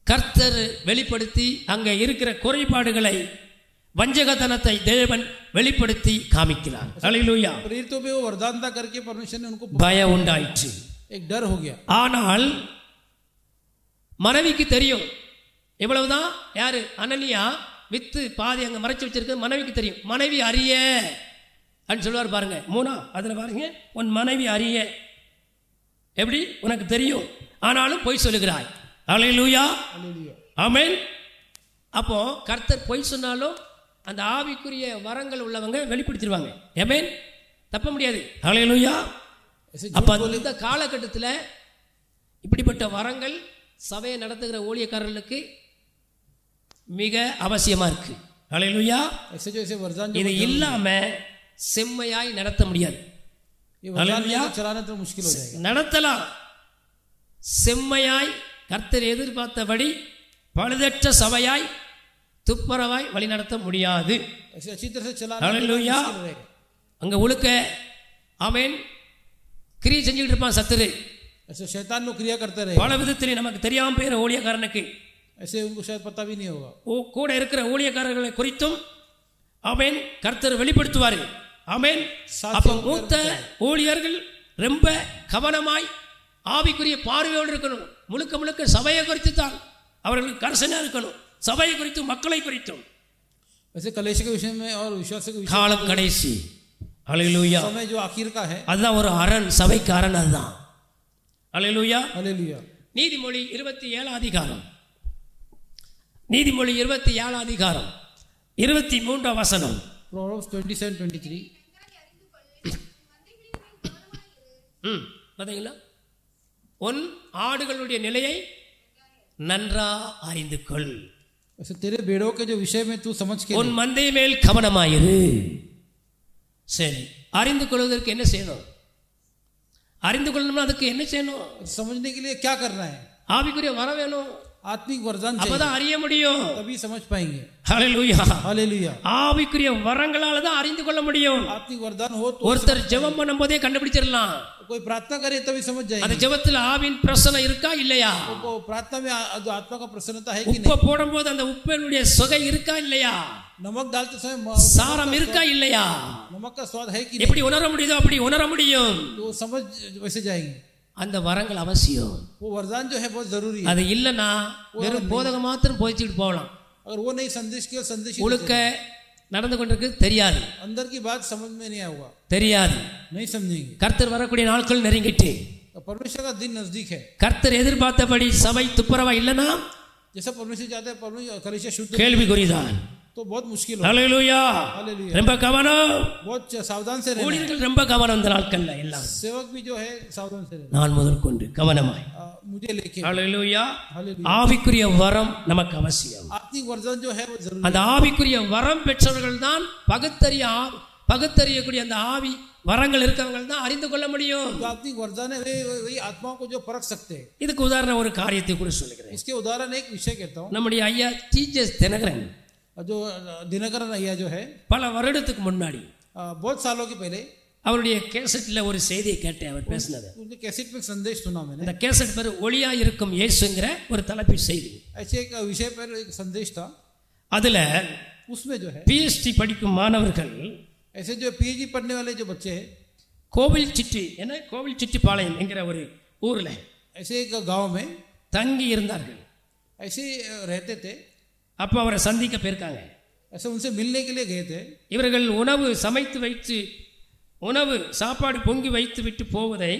கர்த்தர் வெளிப்படுத்தி அங்கே இருக்கிற குறைபாடுகளை வஞ்சகத்தனத்தை தேவன் வெளிப்படுத்தி காமிக்கிறார். ஹல்லேலூயா.
प्रेरितों पे वो वरदान था करके परमेश्वर ने उनको
பயம் உண்டாயிற்று.
एक डर हो गया.
ஆனால் மனைவிக்கு தெரியும். எவ்வளவுதான் யாரு? அனனியா வித்து பாதி அங்கே மறைச்சு வச்சிருக்க மனைவிக்கு தெரியும். மனைவி அறிய அப்படின்னு சொல்லுவார் பாருங்க. 3 அதுல பாருங்க, உன் மனைவி அறிய. எப்படி? உனக்கு தெரியும் ஆனாலும் பொய் சொல்லுகிறாய். ஹல்லேலூயா. ஆமென். அப்போ கர்த்தர் பொய் சொன்னாலும் அந்த ஆவிக்குரிய வரங்கள் உள்ளவங்க வெளிப்படுத்திடுவாங்க. ஆமென். தப்ப முடியாது. ஹல்லேலூயா. அப்ப இந்த காலகட்டத்தில் இப்படிப்பட்ட வரங்கள் சபையை நடத்துகிற ஊழியக்காரர்களுக்கு மிக அவசியமா இருக்கு. ஹல்லேலூயா. இது இல்லாம செம்மையாய் நடத்த முடியாது. நடத்தலாம், செம்மையாய் கர்த்தர் எதிர்பார்த்தபடி பழுதற்ற சபையாய் துப்புரவாய் வழி நடத்த முடியாது. ஹல்லேலூயா. அங்க ஒழுக்க ஆமென் கிரியை செஞ்சுக்கிட்டு இருப்பான் சத்துரு.
शैतान नो क्रिया करते रहे.
பல விதத்திலே நமக்கு தெரியாம போயிற ஊழியக்காரனுக்கு
ऐसे उनको शायद पता भी नहीं होगा.
கூட இருக்கிற ஊழியக்காரர்களை குறித்தும் ஆமென் கர்த்தர் வெளிப்படுத்துவார். ஆமென். அப்ப மூத்த ஊழியர்கள் ரொம்ப கவனமாய் ஆவிக்குரிய பார்வையோடு இருக்கணும். முழுக்க முழுக்க சபையை குறித்து தான் அவர்களுக்கு கரிசனையா இருக்கணும். சபையை குறித்து மக்களை குறித்தும்.
ऐसे कलेश के विषय में और विश्वास के विषय
காலம் கடைசி. ஹல்லேலூயா.
समय जो आखिर का है.
அதுதான் ஒரு அரண், சபைக்கு அரண் அதுதான். ஹல்லேலூயா.
हालेलुया.
நீதிமொழி 27 அதிகாரம். நீதிமொழி 27 அதிகாரம் 23 வசனம்.
Proverbs 27:23.
பாத்தீங்களா? உன் ஆடுகளுடைய நிலையை நன்றா அறிந்து கொள்.
ऐसे तेरे भेड़ों के जो विषय में तू समझ के
உன் மந்தை மேல் கவனமாயிரு. சரி, அறிந்து கொள்வதற்கு என்ன செய்யணும்? அறிந்து கொள்ளணும்னா அதுக்கு என்ன செய்யணும்?
समझने के लिए क्या करना है?
ஆவிக்குரிய வரம் வேணும்.
आत्मिक वरदान
அப்பதான் அறிய முடியும்.
तभी समझ पाएंगे.
ஹல்லேலூயா,
हालेलुया.
ஆவிக்குரிய வரங்களால தான் அறிந்து கொள்ள முடியும்.
आत्मिक वरदान हो तो
ஒருத்தர் ஜெபம் பண்ணும்போதே கண்டுபிடிச்சிடலாம்.
कोई प्रार्थना करे तभी समझ
அந்த
जाएंगे.
ஜெபத்துல ஆவியின் பிரசன்னம் இருக்கா இல்லையா?
वो प्रार्थना में जो आत्मा का प्रसन्नता है कि
உப்பு
नहीं.
போடும்போது அந்த உப்பினுடைய சுவை இருக்கா இல்லையா?
नमक डालते समय
சாரம் இருக்கா இல்லையா?
नमक का स्वाद है कि नहीं.
எப்படி உணர முடியுதோ அப்படி உணர முடியும்.
तो समझ वैसे जाएंगे.
அந்த வரங்கள் அவசியம்.
वो वरदान जो है बहुत जरूरी है.
அது இல்லைன்னா வெறும் போதகம் மாத்திரம் போதிச்சுட்டு போகலாம்.
अगर वो नहीं संदेश के संदेश
உழுக்க நடந்து கொண்டிருக்கு தெரியாது,
अंदर की बात समझ में नहीं आएगा,
தெரியாது.
नहीं समझेंगे.
கர்த்தர் வரக்கூடிய நாட்கள் நெருங்கிட்டு,
परमेश्वर का दिन नजदीक है.
கர்த்தர் எதிர்பார்த்தபடி சபை துப்புரவா இல்லைன்னா
जैसा परमेश्वर चाहते हैं परमेश्वर कलीसिया शुद्ध
கேள்விக்குறிதான்.
तो बहुत मुश्किल हो.
ஹல்லேலூயா,
हालेलुया.
ரொம்ப கவனம்.
बहुत सावधान से रहना.
ஊழியர்கள் ரொம்ப கவனம் இந்த நாட்கள்ல எல்லாம்.
सेवक भी जो है सावधान से रहना.
நான் முதல் கொண்டு கவனமாய்.
मुझे लेके
ஹல்லேலூயா,
हालेलुया.
ஆவிக்குரிய வரம் நமக்கு அவசியம்.
आत्मिक वरदान जो है वो जरूरी
அந்த ஆவிக்குரிய வரம் பெற்றவர்கள் தான் பகுத்தறியக்கூடிய அந்த ஆவி வரங்கள் இருக்கவங்க தான் அறிந்து கொள்ள முடியும்.
जो आत्मिक वरदान है वही आत्माओं को जो परख सकते हैं.
இதுக்கு உதாரணம் ஒரு காரியத்தை கூட சொல்லுகிறேன்.
इसके उदाहरण एक विषय कहता हूँ.
நம்முடைய ஐயா TJ தினகரன்
जो दिनकरन अय्या जो है
பல வருடத்துக்கு முன்னாடி
बहुत सालों के पहले
அவருடைய கேசட்ல ஒரு செய்தியை கேட்டேன். அவர் பேசினது,
उनके कैसेट में संदेश सुना मैंने.
அந்த கேசட் பேரு ஒளியா இருக்கும் இயேசுங்கிற ஒரு தலைப்பு செய்தி.
ऐसे एक विषय पर एक संदेश था.
அதுல
उसमें जो है
PhD படிக்கும் மாணவர்கள்
ऐसे जो PhD पढ़ने वाले जो बच्चे हैं
கோவில் சிட்டிப்பாளையம் என்கிற ஒரு ஊர்ல
ऐसे एक गांव में
தங்கி இருந்தார்கள்.
ऐसे रहते थे.
அப்ப அவரை சந்திக்க போயிருக்காங்க.
ऐसे उनसे मिलने के लिए गए थे.
இவர்கள் சாப்பாடு பொங்கி வைத்து விட்டு போவதை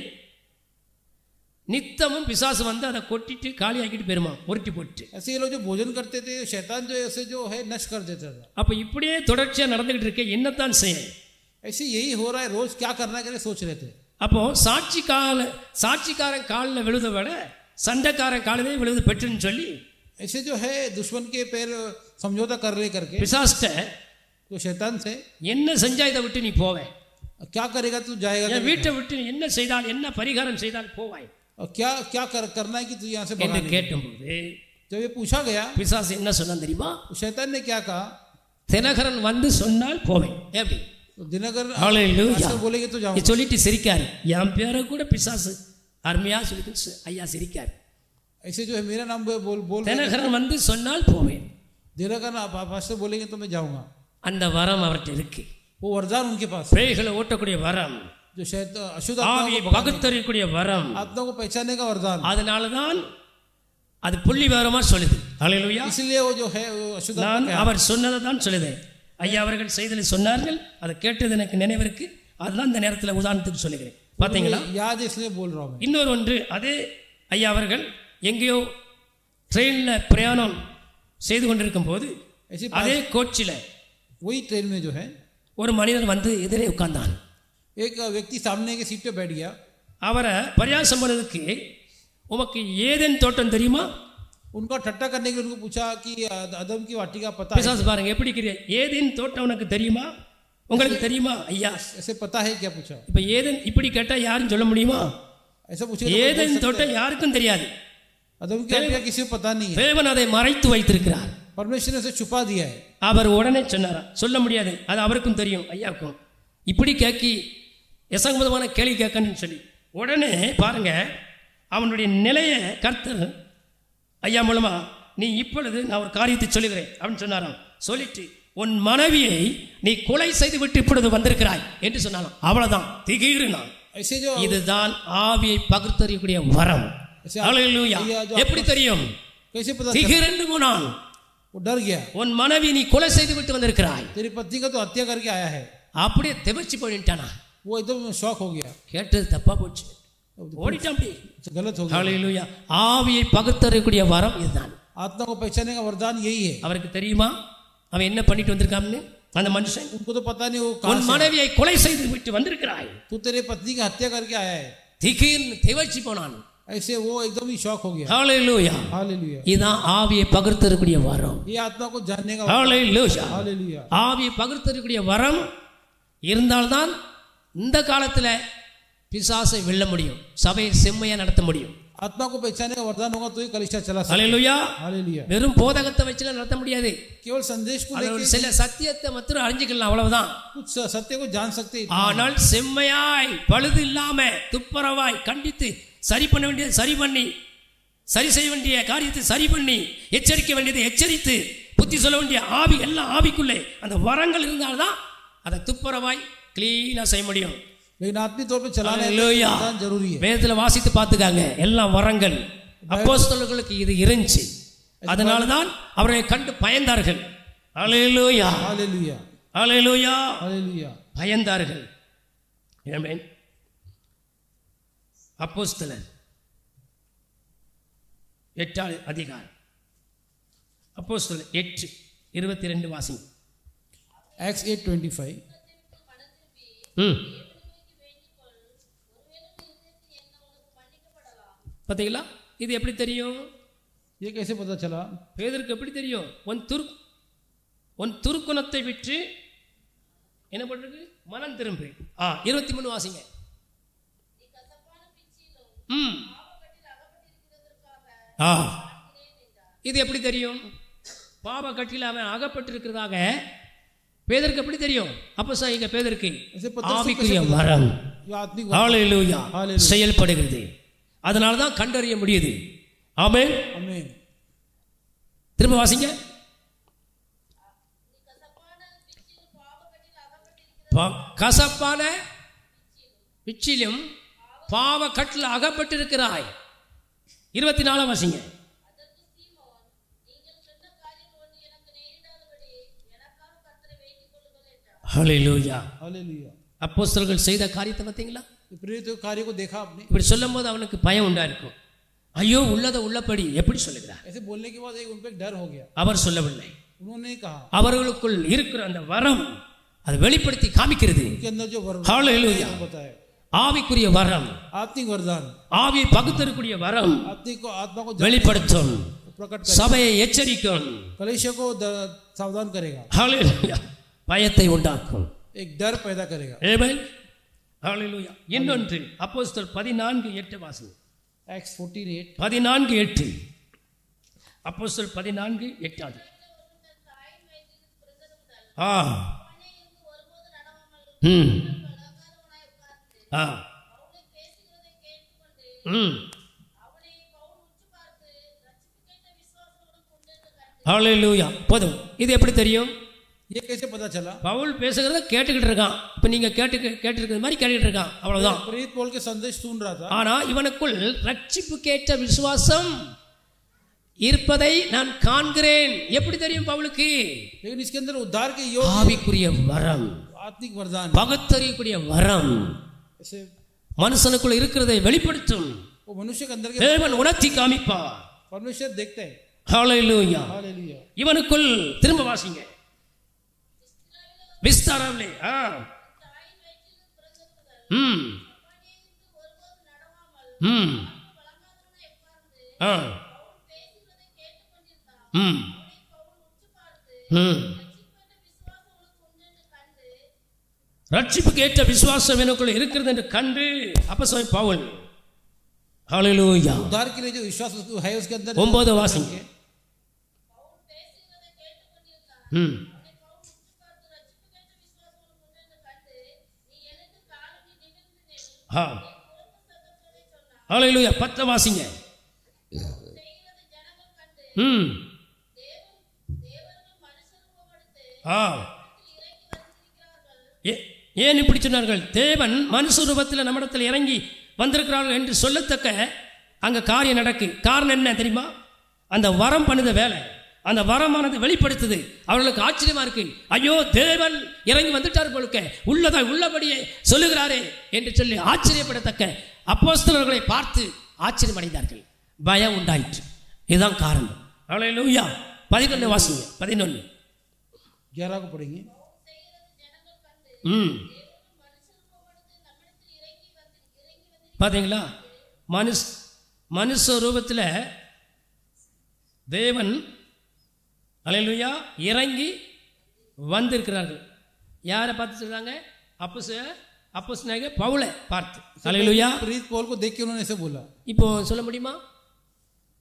நித்தமும் பிசாசு வந்து அதை கொட்டிட்டு காலி ஆக்கிட்டு போயிருமா, உருட்டி போட்டு.
ऐसे ये लोग जो भोजन करते थे शैतान जो ऐसे जो है नष्ट कर देता था.
அப்ப இப்படியே தொடர்ச்சியா நடந்துகிட்டு இருக்க என்னத்தான் செய்ய?
ऐसे यही हो रहा है, रोज क्या करना के लिए सोच रहे थे.
அப்போ சாட்சிக்காரன் காலில் விழுத விட சண்டைக்காரன் காலிலே விழுது பெற்றுன்னு சொல்லி
ऐसे जो है दुश्मन के पैर समझौता कर ले करके
பிசாஸ்ட
जो शैतान से
என்ன செஞ்சா இதை விட்டு நீ போவே,
क्या करेगा तू जाएगा,
என் வீட்டை விட்டு நீ என்ன செய்தால் என்ன பரிகாரம் செய்தால் போவாய்
और क्या क्या करना है कि तू यहाँ से
என்று
भगाने.
கேட்டும்போது
जब ये पूछा गया
பிசாசு என்ன சொன்னான் தெரியுமா?
शैतान ने क्या कहा,
தினகரன் வந்து சொன்னால் போவேன். எப்படி?
तो दिनकर
ஹல்லேலூயா
बोलेंगे तो
நீ
जाऊंगा.
சொல்லிட்டு சிரிக்காரு. என் பேரை கூட பிசாசு அருமையா சொல்லிட்டு ஐயா சிரிக்காரு.
ऐसे जो है मेरा नाम बोल
தினகரன் வந்து சொன்னால் போவேன்.
दिनकर पास्टर बोलेंगे तो मैं जाऊंगा.
அந்த வரம் அவர்கிட்ட இருக்கு.
वो वरदान उनके पास,
பேய்களை ஓட்டக்கூடிய வரம்,
जो शायद अशुद्ध
ஆவியை பகுத்தறியக்கூடிய வரம்,
आत्मा को पहचानने का वरदान.
அதனாலதான் அது புள்ளி விவரமா சொல்லுது. ஹல்லேலூயா.
इसलिए वो जो है अशुद्ध
நான் அவர் சொன்னதை தான் சொல்லுதேன். ஐயா அவர்கள் செய்தலை சொன்னார்கள், அதை கேட்டது எனக்கு நினைவிருக்கு. அதுதான் இந்த நேரத்தில் உதாரணத்துக்கு சொல்லுகிறேன். பார்த்தீங்களா?
याद इसलिए बोल रहा हूं.
இன்னொரு ஒன்று, அதே ஐயா அவர்கள் எங்கேயோ ட்ரெயினில் பிரயாணம் செய்து கொண்டிருக்கும் போது அதே கோச்சில்
वही ट्रेन में जो है
ஒரு மனிதன் வந்து எதிரே உட்கார்ந்தான்.
एक व्यक्ति सामने के सीट पे बैठ गया.
அவரை பரியாசம் பண்ணதுக்கு, உமக்கு ஏதேன் தோட்டம் தெரியுமா?
उनका ठट्टा करने के लिए उनको पूछा कि अदम की वाटिका पता है?
பிசாசு பாருங்க எப்படி கிரியா, ஏதேன் தோட்டம் உனக்கு தெரியுமா, உங்களுக்கு தெரியுமா ஐயா?
ऐसे पता है क्या पूछा.
இப்ப ஏதேன் இப்படி கேட்டா யாரும் சொல்ல முடியுமா?
ऐसा पूछे
ஏதேன் தோட்டம் யாருக்கும் தெரியாது.
अदम की वाटिका किसी को पता नहीं है.
தேவன் அதை மறைத்து வைத்திருக்கிறார்.
परमेश्वर ने उसे छुपा दिया है.
அவர் உடனே சொன்னாரா, சொல்ல முடியாது, அது அவருக்கும் தெரியும் ஐயாவுக்கும். இப்படி கேட்கி எசங்கமான கேள்வி கேட்கணும்னு சொல்லி உடனே பாருங்க அவனுடைய நிலையை கர்த்தர் ஐயா மூலமா, நீ இப்பொழுது நான் ஒரு காரியத்தை சொல்லுகிறேன் அப்படின்னு சொன்னாராம். சொல்லிட்டு உன் மனைவியை நீ கொலை செய்து விட்டு இப்பொழுது வந்திருக்கிறாய் என்று சொன்னாலும் அவ்வளவுதான் திகீர்னா. இதுதான் ஆவியை பகுத்தறியக்கூடிய வரம். ஹல்லேலூயா. எப்படி தெரியும்?
कैसे पता?
திகீரென்று போனான்,
वो डर गया.
உன் மனைவி நீ கொலை செய்து விட்டு வந்திருக்கிறாய்.
तेरी पत्नी का तो हत्या करके आया है.
அப்படியே தெவச்சு போயிட்டானா.
वो एकदम शॉक हो गया.
கேட்டது தப்பா போச்சு, ஓடிட்டான்.
गलत हो गया.
ஹல்லேலூயா. ஆவியை பகுத்தறியக்கூடிய வரம் இதுதான்.
आत्मा को पहचानने का वरदान यही है.
அவருக்கு தெரியுமா அவன் என்ன பண்ணிட்டு வந்திருக்கான்னு? அந்த மனுஷன்,
उनको तो पता नहीं वो
உன் மனைவியை கொலை செய்து விட்டு வந்திருக்கிறாய்.
तू तेरे पत्नी की हत्या करके आया है.
திகீர்னு தெவச்சு போனான்.
ऐसे वो एकदम ही शॉक हो गया।
ஹalleluya.
हालेलुया।
இதான் ஆவியை பகிர்ந்தக்கூடிய வரம்.
ये आत्मा को जानने का
ஹalleluya.
हालेलुया।
ஆவியை பகிர்ந்தக்கூடிய வரம் இருந்தால்தான் இந்த காலத்தில் பிசாசை வெல்ல முடியும், சபையை செம்மையா நடத்த முடியும்.
आत्मा को पहचानने का वरदान होगा तो ही कलीसिया चला सकता है।
ஹalleluya.
हालेलुया।
வெறும் போதகத்தை வச்சுல நடத்த முடியாது.
केवल संदेश को लेकर
சில சத்தியத்தை மாத்திரம் அறிஞ்சிக்கலாம், அவ்வளவுதான்.
कुछ सत्य को जान सकते हैं,
ஆனால் செம்மையாய் பழுது இல்லாம துப்புரவாய் கண்டித்து சரி பண்ண வேண்டியது சரி பண்ணி, சரி செய்ய வேண்டிய காரியத்தை சரி பண்ணி, எச்சரிக்க வேண்டியதை எச்சரித்து, புத்தி சொல்ல வேண்டிய ஆவி எல்லாம் ஆவிக்குள்ளே அந்த வரங்கள் இருந்தால்தான் அதை துப்புரவாய் கிளீனா செய்ய முடியும்.
लेकिन आत्मिक तौर पे चलाने जरूरी है।
வேதத்தில் வாசித்து பார்த்துக்காங்க, எல்லாம் வரங்கள். அப்போஸ்தலர்களுக்கு இது இருந்துச்சு, அதனாலதான் அவரை கண்டு பயந்தார்கள். ஹalleluya,
हालेलुया,
ஹalleluya,
हालेलुया।
பயந்தார்கள். ஆமென். அப்போஸ்தலர் 8 அதிகாரம், அப்போஸ்தலர் 8:22 வாசிங்க.
Acts 8:25।
பார்த்தீங்களா, இது எப்படி தெரியும்?
ये कैसे पता चला?
பேதருக்கு எப்படி தெரியும்? உன் துருக்குணத்தை விட்டு என்ன பண்றது? மனம் திரும்பு. 23 வாசிங்க. இது எப்படி தெரியும்? பாவ கட்டில் அவன் அகப்பட்டிருக்கிறதாக பேதருக்கு எப்படி தெரியும்? அப்போஸ்தலனாகிய பேதருக்கு ஆவிக்குரிய வரம் ஹalleluya செயல்படுகிறது. அதனால தான் கண்டறிய முடியுது. ஆமென்,
ஆமென்.
திரும்ப வாசிங்க. கசப்பான பிச்சிலும் பாவ கட்டில் அகப்பட்டிருக்கிறாய். 24 வாசிங்க. ஹalleluya,
हालेलुया।
அப்போஸ்தலர்கள் செய்த காரியத்தை பார்த்தீங்களா?
प्रेरित कार्य को देखा आपने?
இப்படி சொல்லும்போது அவனுக்கு பயம் உண்டாயிருக்கும். ஐயோ, உள்ளதை உள்ளபடி எப்படி சொல்லுகிறார்?
ऐसे बोलने के बाद एक उन पे डर हो गया।
அவர் சொல்லவில்லை,
उन्होंने कहा
அவர்களுக்குள் இருக்கிற அந்த வரம் அதை வெளிப்படுத்தி காமிக்கிறது.
के अंदर जो वरदान
ஹalleluya,
बताया,
ஆவிக்குரிய வரம்,
आत्मिक वरदान,
ஆவியை பகுத்தறியக்கூடிய வரம்
आत्मा को
வெளிப்படுத்தும்,
प्रकट
சபையை எச்சரிக்கும்,
कलीसिया को सावधान करेगा,
ஹalleluya, பயத்தை உண்டாக்கும்,
एक डर पैदा करेगा।
ஆமென், ஹalleluya. இன்னொன்று அப்போஸ்தலர் 14:8 வாசிங்க.
Acts 14:8।
14:8 அப்போஸ்தலர் 14:8. ஹalleluya. போதும். இது எப்படி தெரியும்?
ये कैसे पता चला?
பவுல் பேசுகிறத கேட்டுக்கிட்டு இருக்கான். இப்ப நீங்க கேட்டிருக்கிற மாதிரி கேட்டுக்கிட்டு இருக்கான், அவ்வளவுதான்.
प्रेरित पौल के संदेश सुन रहा था,
ஆனா இவனுக்குள் ரட்சிப்புக்கேற்ற விசுவாசம் இருப்பதை நான் காண்கிறேன். எப்படி தெரியும் பவுலுக்கு?
लेकिन इसके अंदर उद्धार के योग,
ஆவிக்குரிய வரம்,
आत्मिक वरदान,
பகுத்தறியக்கூடிய வரம்
ऐसे
மனுஷனுக்குள் இருக்கிறதை வெளிப்படுத்தும்.
वो मनुष्य के अंदर के
தேவன் உணர்த்தி காமிப்பார்.
परमेश्वर देखते हैं।
ஹalleluya,
हालेलुया।
இவனுக்குள் திரும்ப வாசிங்க. விஸ்தாரம்லே ரட்சிப்புக்கு ஏற்ற விசுவாசம் எனக்குள்ள இருக்கிறது என்று கண்டு அப்போஸ்தலன் பவுல் ஹalleluya
उद्धार के लिए जो विश्वास है उसके अंदर
9 வாசிங்க. ஹalleluya 10 வாசிங்க. ஏன் இப்படி சொன்னார்கள்? தேவன் மனுஷ ரூபத்தில் நம்மிடத்தில் இறங்கி வந்திருக்கிறார்கள் என்று சொல்லத்தக்க அங்க காரியம் நடக்கு. காரணம் என்ன தெரியுமா? அந்த வரம் பண்ணுத வேலை, அந்த வரமானது வெளிப்படுத்துது. அவர்களுக்கு ஆச்சரியமா இருக்கு. ஐயோ, தேவன் இறங்கி வந்துட்டார் போலுக்க, உள்ளதா உள்ளபடியே சொல்லுகிறாரே என்று சொல்லி ஆச்சரியப்படத்தக்க அப்போஸ்தலர்களை பார்த்து ஆச்சரியம் அடைந்தார்கள். பயம் உண்டாயிற்று. இதுதான் காரணம். ஹalleluya 11 வாசிங்க. 11
11 को पढ़ेंगे।
பாத்தீங்களா? மனுஷ ரூபத்தில் தேவன் அல்லேலூயா இறங்கி வந்திருக்கிறார்கள். யாரை பார்த்து சொல்றாங்க? அப்போஸ்தலனாகிய பவுலை பார்த்து. அல்லேலூயா.
प्रेरित पौल को देख के उन्होंने ऐसे बोला.
இப்போ சொல்ல முடியுமா?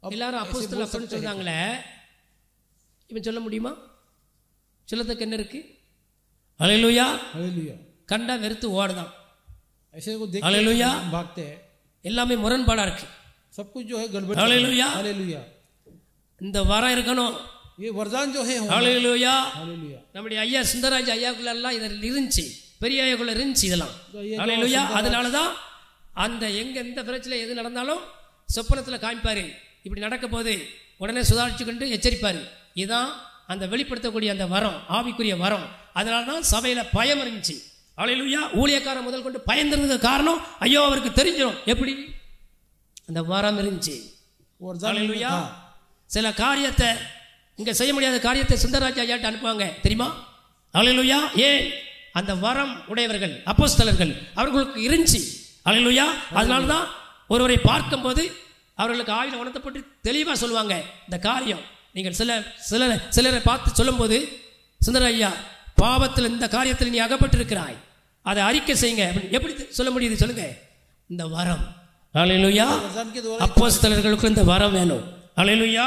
எல்லாரும் அப்போஸ்தலர் அப்படின்னு சொல்றாங்களே, இப்போ சொல்ல முடியுமா? சொல்லத்துக்கு என்ன இருக்கு? அல்லேலூயா.
हालेलुया.
கண்டா வெறுத்து ஓடுதான்.
ऐसे को देख
हालेलुया.
के भागते हैं.
எல்லாமே முரண்பாடா இருக்கு.
सब कुछ जो है गड़बड़.
हालेलुया.
हालेलुया.
இந்த வரம் இருக்கணும்.
ये वरदान जो है
हालेलुया.
हालेलुया.
நம்முடைய ஐயா சுந்தரராஜ் ஐயாக்குள்ள எல்லாம் இதில் இருந்துச்சு, பெரிய ஐயாக்குள்ள இருந்துச்சு இதெல்லாம். ஹalleluya. அதனால தான் அந்த எங்க எந்த பிரச்சனை எது நடந்தாலும் சொப்பனத்தில் காமிப்பாரு, இப்படி நடக்க போது உடனே சுதாரிச்சுக்கிட்டு எச்சரிப்பாரு. இதுதான் அந்த வெளிப்படுத்தக்கூடிய அந்த வரம், ஆவிக்குரிய வரம். அதனால தான் சபையில பயம் இருந்துச்சு. ஹalleluya. ஊழியக்காரன் முதல் கொண்டு பயந்திருந்தது காரணம், ஐயோ அவருக்கு தெரிஞ்சிடும் எப்படி அந்த வரம் இருந்துச்சு. ஹalleluya. சில காரியத்தை இங்க செய்ய முடியாத காரியத்தை சுந்தரராஜ் ஐயாட்ட அனுப்புவாங்க தெரியுமா? ஹalleluya. ஏன்? அந்த வரம் உடையவர்கள் அப்போஸ்தலர்கள் அவர்களுக்கு இருந்துச்சு. ஹalleluya. அதனால தான் ஒருவரை பார்க்கும்போது அவர்களுக்கு ஆயுள உணர்த்தப்பட்டு தெளிவாக சொல்லுவாங்க இந்த காரியம். நீங்கள் சிலரை பார்த்து சொல்லும்போது, சுந்தர ஐயா பாவத்தில் இந்த காரியத்தில் நீ அகப்பட்டிருக்கிறாய், அதை அறிக்கை செய்யுங்க. எப்படி சொல்ல முடியுது சொல்லுங்க? இந்த வரம். ஹalleluya. அப்போஸ்தலர்களுக்கு இந்த வரம் வேணும். ஹalleluya.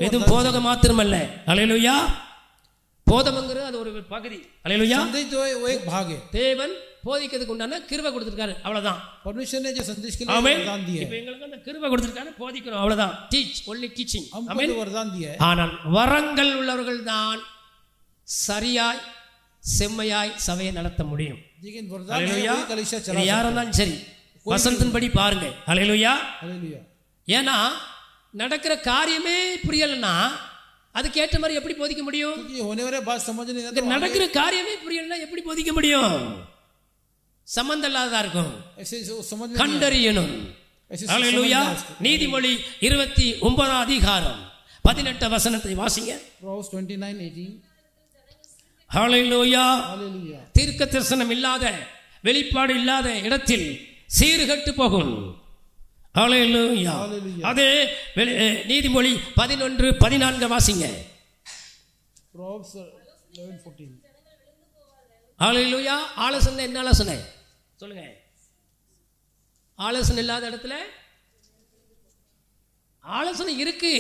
இது போதகம் மாத்திரமல்ல. ஹalleluya. போதகங்கிறது அது ஒரு பகுதி. ஹalleluya.
संदेश जो है वो एक भाग है.
தேவன் போதிக்கிறதுக்கு உண்டான கிருபை கொடுத்திருக்காரு, அவ்வளவுதான்.
परमेश्वर ने जो संदेश के लिए वरदान दिया है,
இப்போ எங்களுக்கு அந்த கிருபை கொடுத்திருக்காரு, போதிக்கிறோம், அவ்வளவுதான். Teach, only teaching.
हमको जो वरदान दिया है.
ஆனால் வரங்கள் உள்ளவர்கள் தான் சரியாய் செம்மையாய் சபையை நடத்த முடியும்.
लेकिन वरदान है वही कलीसिया चला.
யாரா இருந்தாலும் சரி வசனத்தின்படி பாருங்க. ஹalleluya.
हालेलुया.
ஏன்னா நடக்கிற காரியமே புரியலன்னா அதுக்கு ஏற்ற மாதிரி எப்படி போதிக்க முடியும்?
होने वाले बात समझ नहीं आता.
நடக்கிற காரியமே புரியலன்னா எப்படி போதிக்க முடியும்? சம்பந்தம் இல்லாததா இருக்கும்.
ऐसे समझ में
கண்டறியணும். ஹalleluya. நீதிமொழி 29 அதிகாரம் 18 வசனத்தை வாசிங்க.
Proverbs 29:18.
ஹalleluya.
हालेलुया.
தீர்க்க தரிசனம் இல்லாத வெளிப்பாடு இல்லாத இடத்தில் சீர்கெட்டு போகும். ஹalleluya. அதே நீதிமொழி 11:14 வாசிங்க.
Proverbs 11:14.
ஹalleluya. ஆலோசனை என்ன ஆலோசனை சொல்லுங்க? ஆலோசனை இல்லாத இடத்துல ஆலோசனை இருக்கு,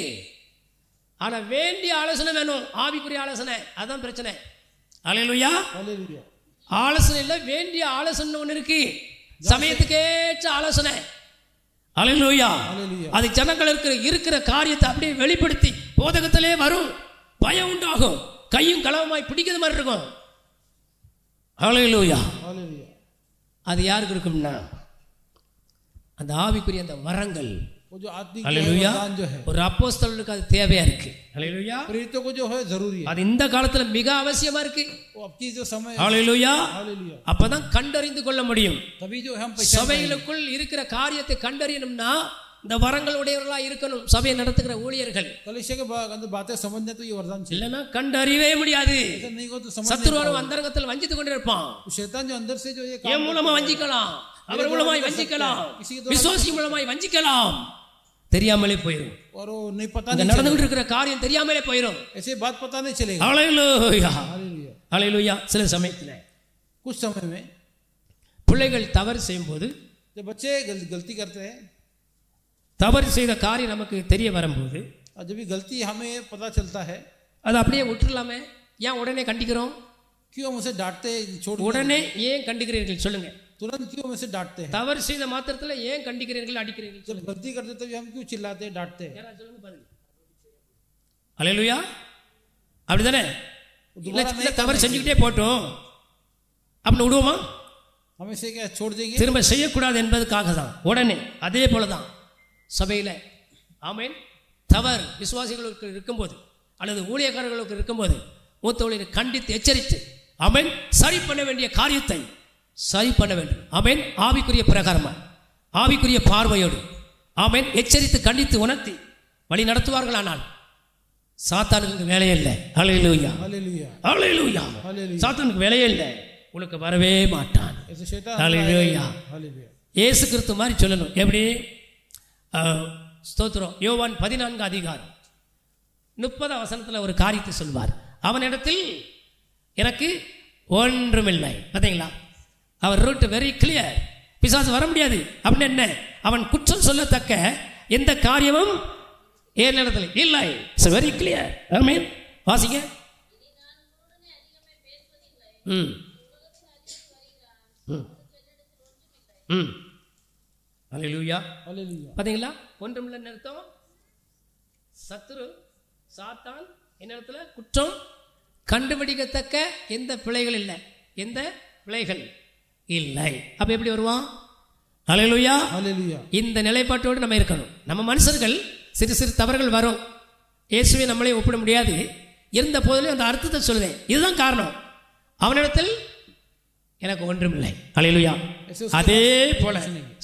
ஆனா வேண்டிய ஆலோசனை வேணும், ஆவிக்குரிய ஆலோசனை. அதான் பிரச்சனை. ஹalleluya.
हालेलुया.
ஆலோசனை இல்ல, வேண்டிய ஆலோசனை ஒன்று இருக்கு, சமயத்துக்கேற்ற ஆலோசனை. ஹalleluya. அது ஜனங்களுக்கு இருக்கிற காரியத்தை அப்படியே வெளிப்படுத்தி போதகத்திலே வரும், பயம் உண்டாகும், கையும் களவுமாய் பிடிக்கிற மாதிரி இருக்கும். ஹalleluya.
हालेलुया.
அது யாருக்கு இருக்கும்னா அந்த ஆவிக்குரிய அந்த வரங்கள்.
वो जो आत्मिक
ஹalleluya.
वरदान जो है,
ஒரு அப்போஸ்தலனுக்கு அது தேவையா இருக்கு. ஹalleluya.
प्रेरितों को जो है जरूरी है.
அது இந்த காலத்துல மிக அவசியமா இருக்கு.
वो अब की जो समय.
ஹalleluya.
हालेलुया.
அப்பதான் கண்டறிந்து கொள்ள முடியும்.
तभी जो हम पहचान
சபைகளுக்குள் இருக்கிற காரியத்தை கண்டறியணும்னா இந்த வரங்கள் உடையவர்களா இருக்கணும் சபையை நடத்துகிற ஊழியர்கள்.
कलीसिया के अंदर बातें समझने तो ये वरदान चाहिए.
இல்லனா கண்டறியவே முடியாது.
ऐसा नहीं हो तो समझ
சத்துருவான அந்தரங்கத்தில் வஞ்சித்து கொண்டிருப்பான்.
शैतान जो अंदर से जो ये
என் மூலமா வஞ்சிக்கலாம், அவர் மூலமாய் வஞ்சிக்கலாம், விசுவாசி மூலமாய் வஞ்சிக்கலாம், தெரியாமலே போயிடும்.
और वो नहीं पता
இந்த
नहीं
நடந்துகிட்டு இருக்கிற காரியம் தெரியாமலே போயிடும்.
ऐसे बात पता नहीं चलेगा.
ஹalleluya.
हालेलुया.
ஹalleluya. சில சமயத்துல
कुछ समय में
பிள்ளைகள் தவறு செய்யும்போது,
जब बच्चे गलती करते हैं,
தவறு செய்த காரியம் நமக்கு தெரிய வரும்போது,
और जब भी गलती हमें पता चलता है,
அதை அப்படியே விட்டுறலாமே? ஏன் உடனே கண்டிக்கிறோம்?
क्यों हम उसे डांटते छोड़
உடனே ஏன் கண்டிக்கிறீர்கள் சொல்லுங்க?
तुरंत क्यों हम उसे डांटते हैं?
தவறு செய்த மாத்திரத்துல ஏன் கண்டிக்கிறீர்கள், அடிக்கிறீர்கள்?
जब गलती करते तभी हम क्यों चिल्लाते हैं, डांटते हैं?
யாராவது சொல்லுங்க பாருங்க. ஹalleluya. அப்படிதானே? இல்ல தவறு செஞ்சுக்கிட்டே போட்டோம் அப்படின்னு விடுவோமா?
हम इसे क्या छोड़ देंगे?
திரும்ப செய்யக்கூடாது என்பதுக்காக தான். உடனே அதே போலதான் சபையில ஆமென் தவறு விசுவாசிகளுக்கு இருக்கும்போது அல்லது ஊழியக்காரர்களுக்கு இருக்கும்போது மூத்தவர்களை கண்டித்து எச்சரித்து ஆமென் சரி பண்ண வேண்டிய காரியத்தை சரி பண்ண வேண்டும். ஆமென் ஆவிக்குரிய பிரகாரமா ஆவிக்குரிய பார்வையோடு ஆமென் எச்சரித்து கண்டித்து உணர்த்தி வழி நடத்துவார்களானால் சாத்தானுக்கு வேலையே இல்லை. ஹalleluya.
हालेलुया.
ஹalleluya. சாத்தானுக்கு வேலையே இல்லை, உனக்கு வரவே மாட்டான்.
ऐसे शैतान
ஹalleluya.
हालेलुया.
இயேசு கிறிஸ்து மாதிரி சொல்லணும். எப்படி ஸ்தோத்திரம். யோவான் 14 அதிகாரம் 30 வசனத்தில் ஒரு காரியத்தை சொல்வார். அவனிடத்தில் எனக்கு ஒன்றுமில்லை. பார்த்தீங்களா, அவர் ரூட் வெரி கிளியர். பிசாசு வர முடியாது அப்படின்னு என்ன, அவன் குற்றம் சொல்லத்தக்க எந்த காரியமும் ஏனிடத்தில் இல்லை. It's very clear. ஆமென். வாசிங்க. ம் ம் ம் அல்லேலூயா. பார்த்தீங்களா, ஒன்றுமில்லைன்னு அர்த்தம். சத்துரு சாத்தான் என்னிடத்துல குற்றம் கண்டுபிடிக்கத்தக்க எந்த பிழைகள் இல்லை, எந்த பிழைகள் இல்லை. அப்ப எப்படி வருவான்? அல்லேலூயா. இந்த நிலைப்பாட்டோடு நம்ம இருக்கணும். நம்ம மனுஷர்கள் சிறு சிறு தவறுகள் வரும். இயேசுவை நம்மளே ஒப்பிட முடியாது. இருந்த போதிலும் அந்த அர்த்தத்தை சொல்லுவேன். இதுதான் காரணம். அவனிடத்தில் எனக்கு ஒன்றுமில்லை. அல்லேலூயா. அதே போல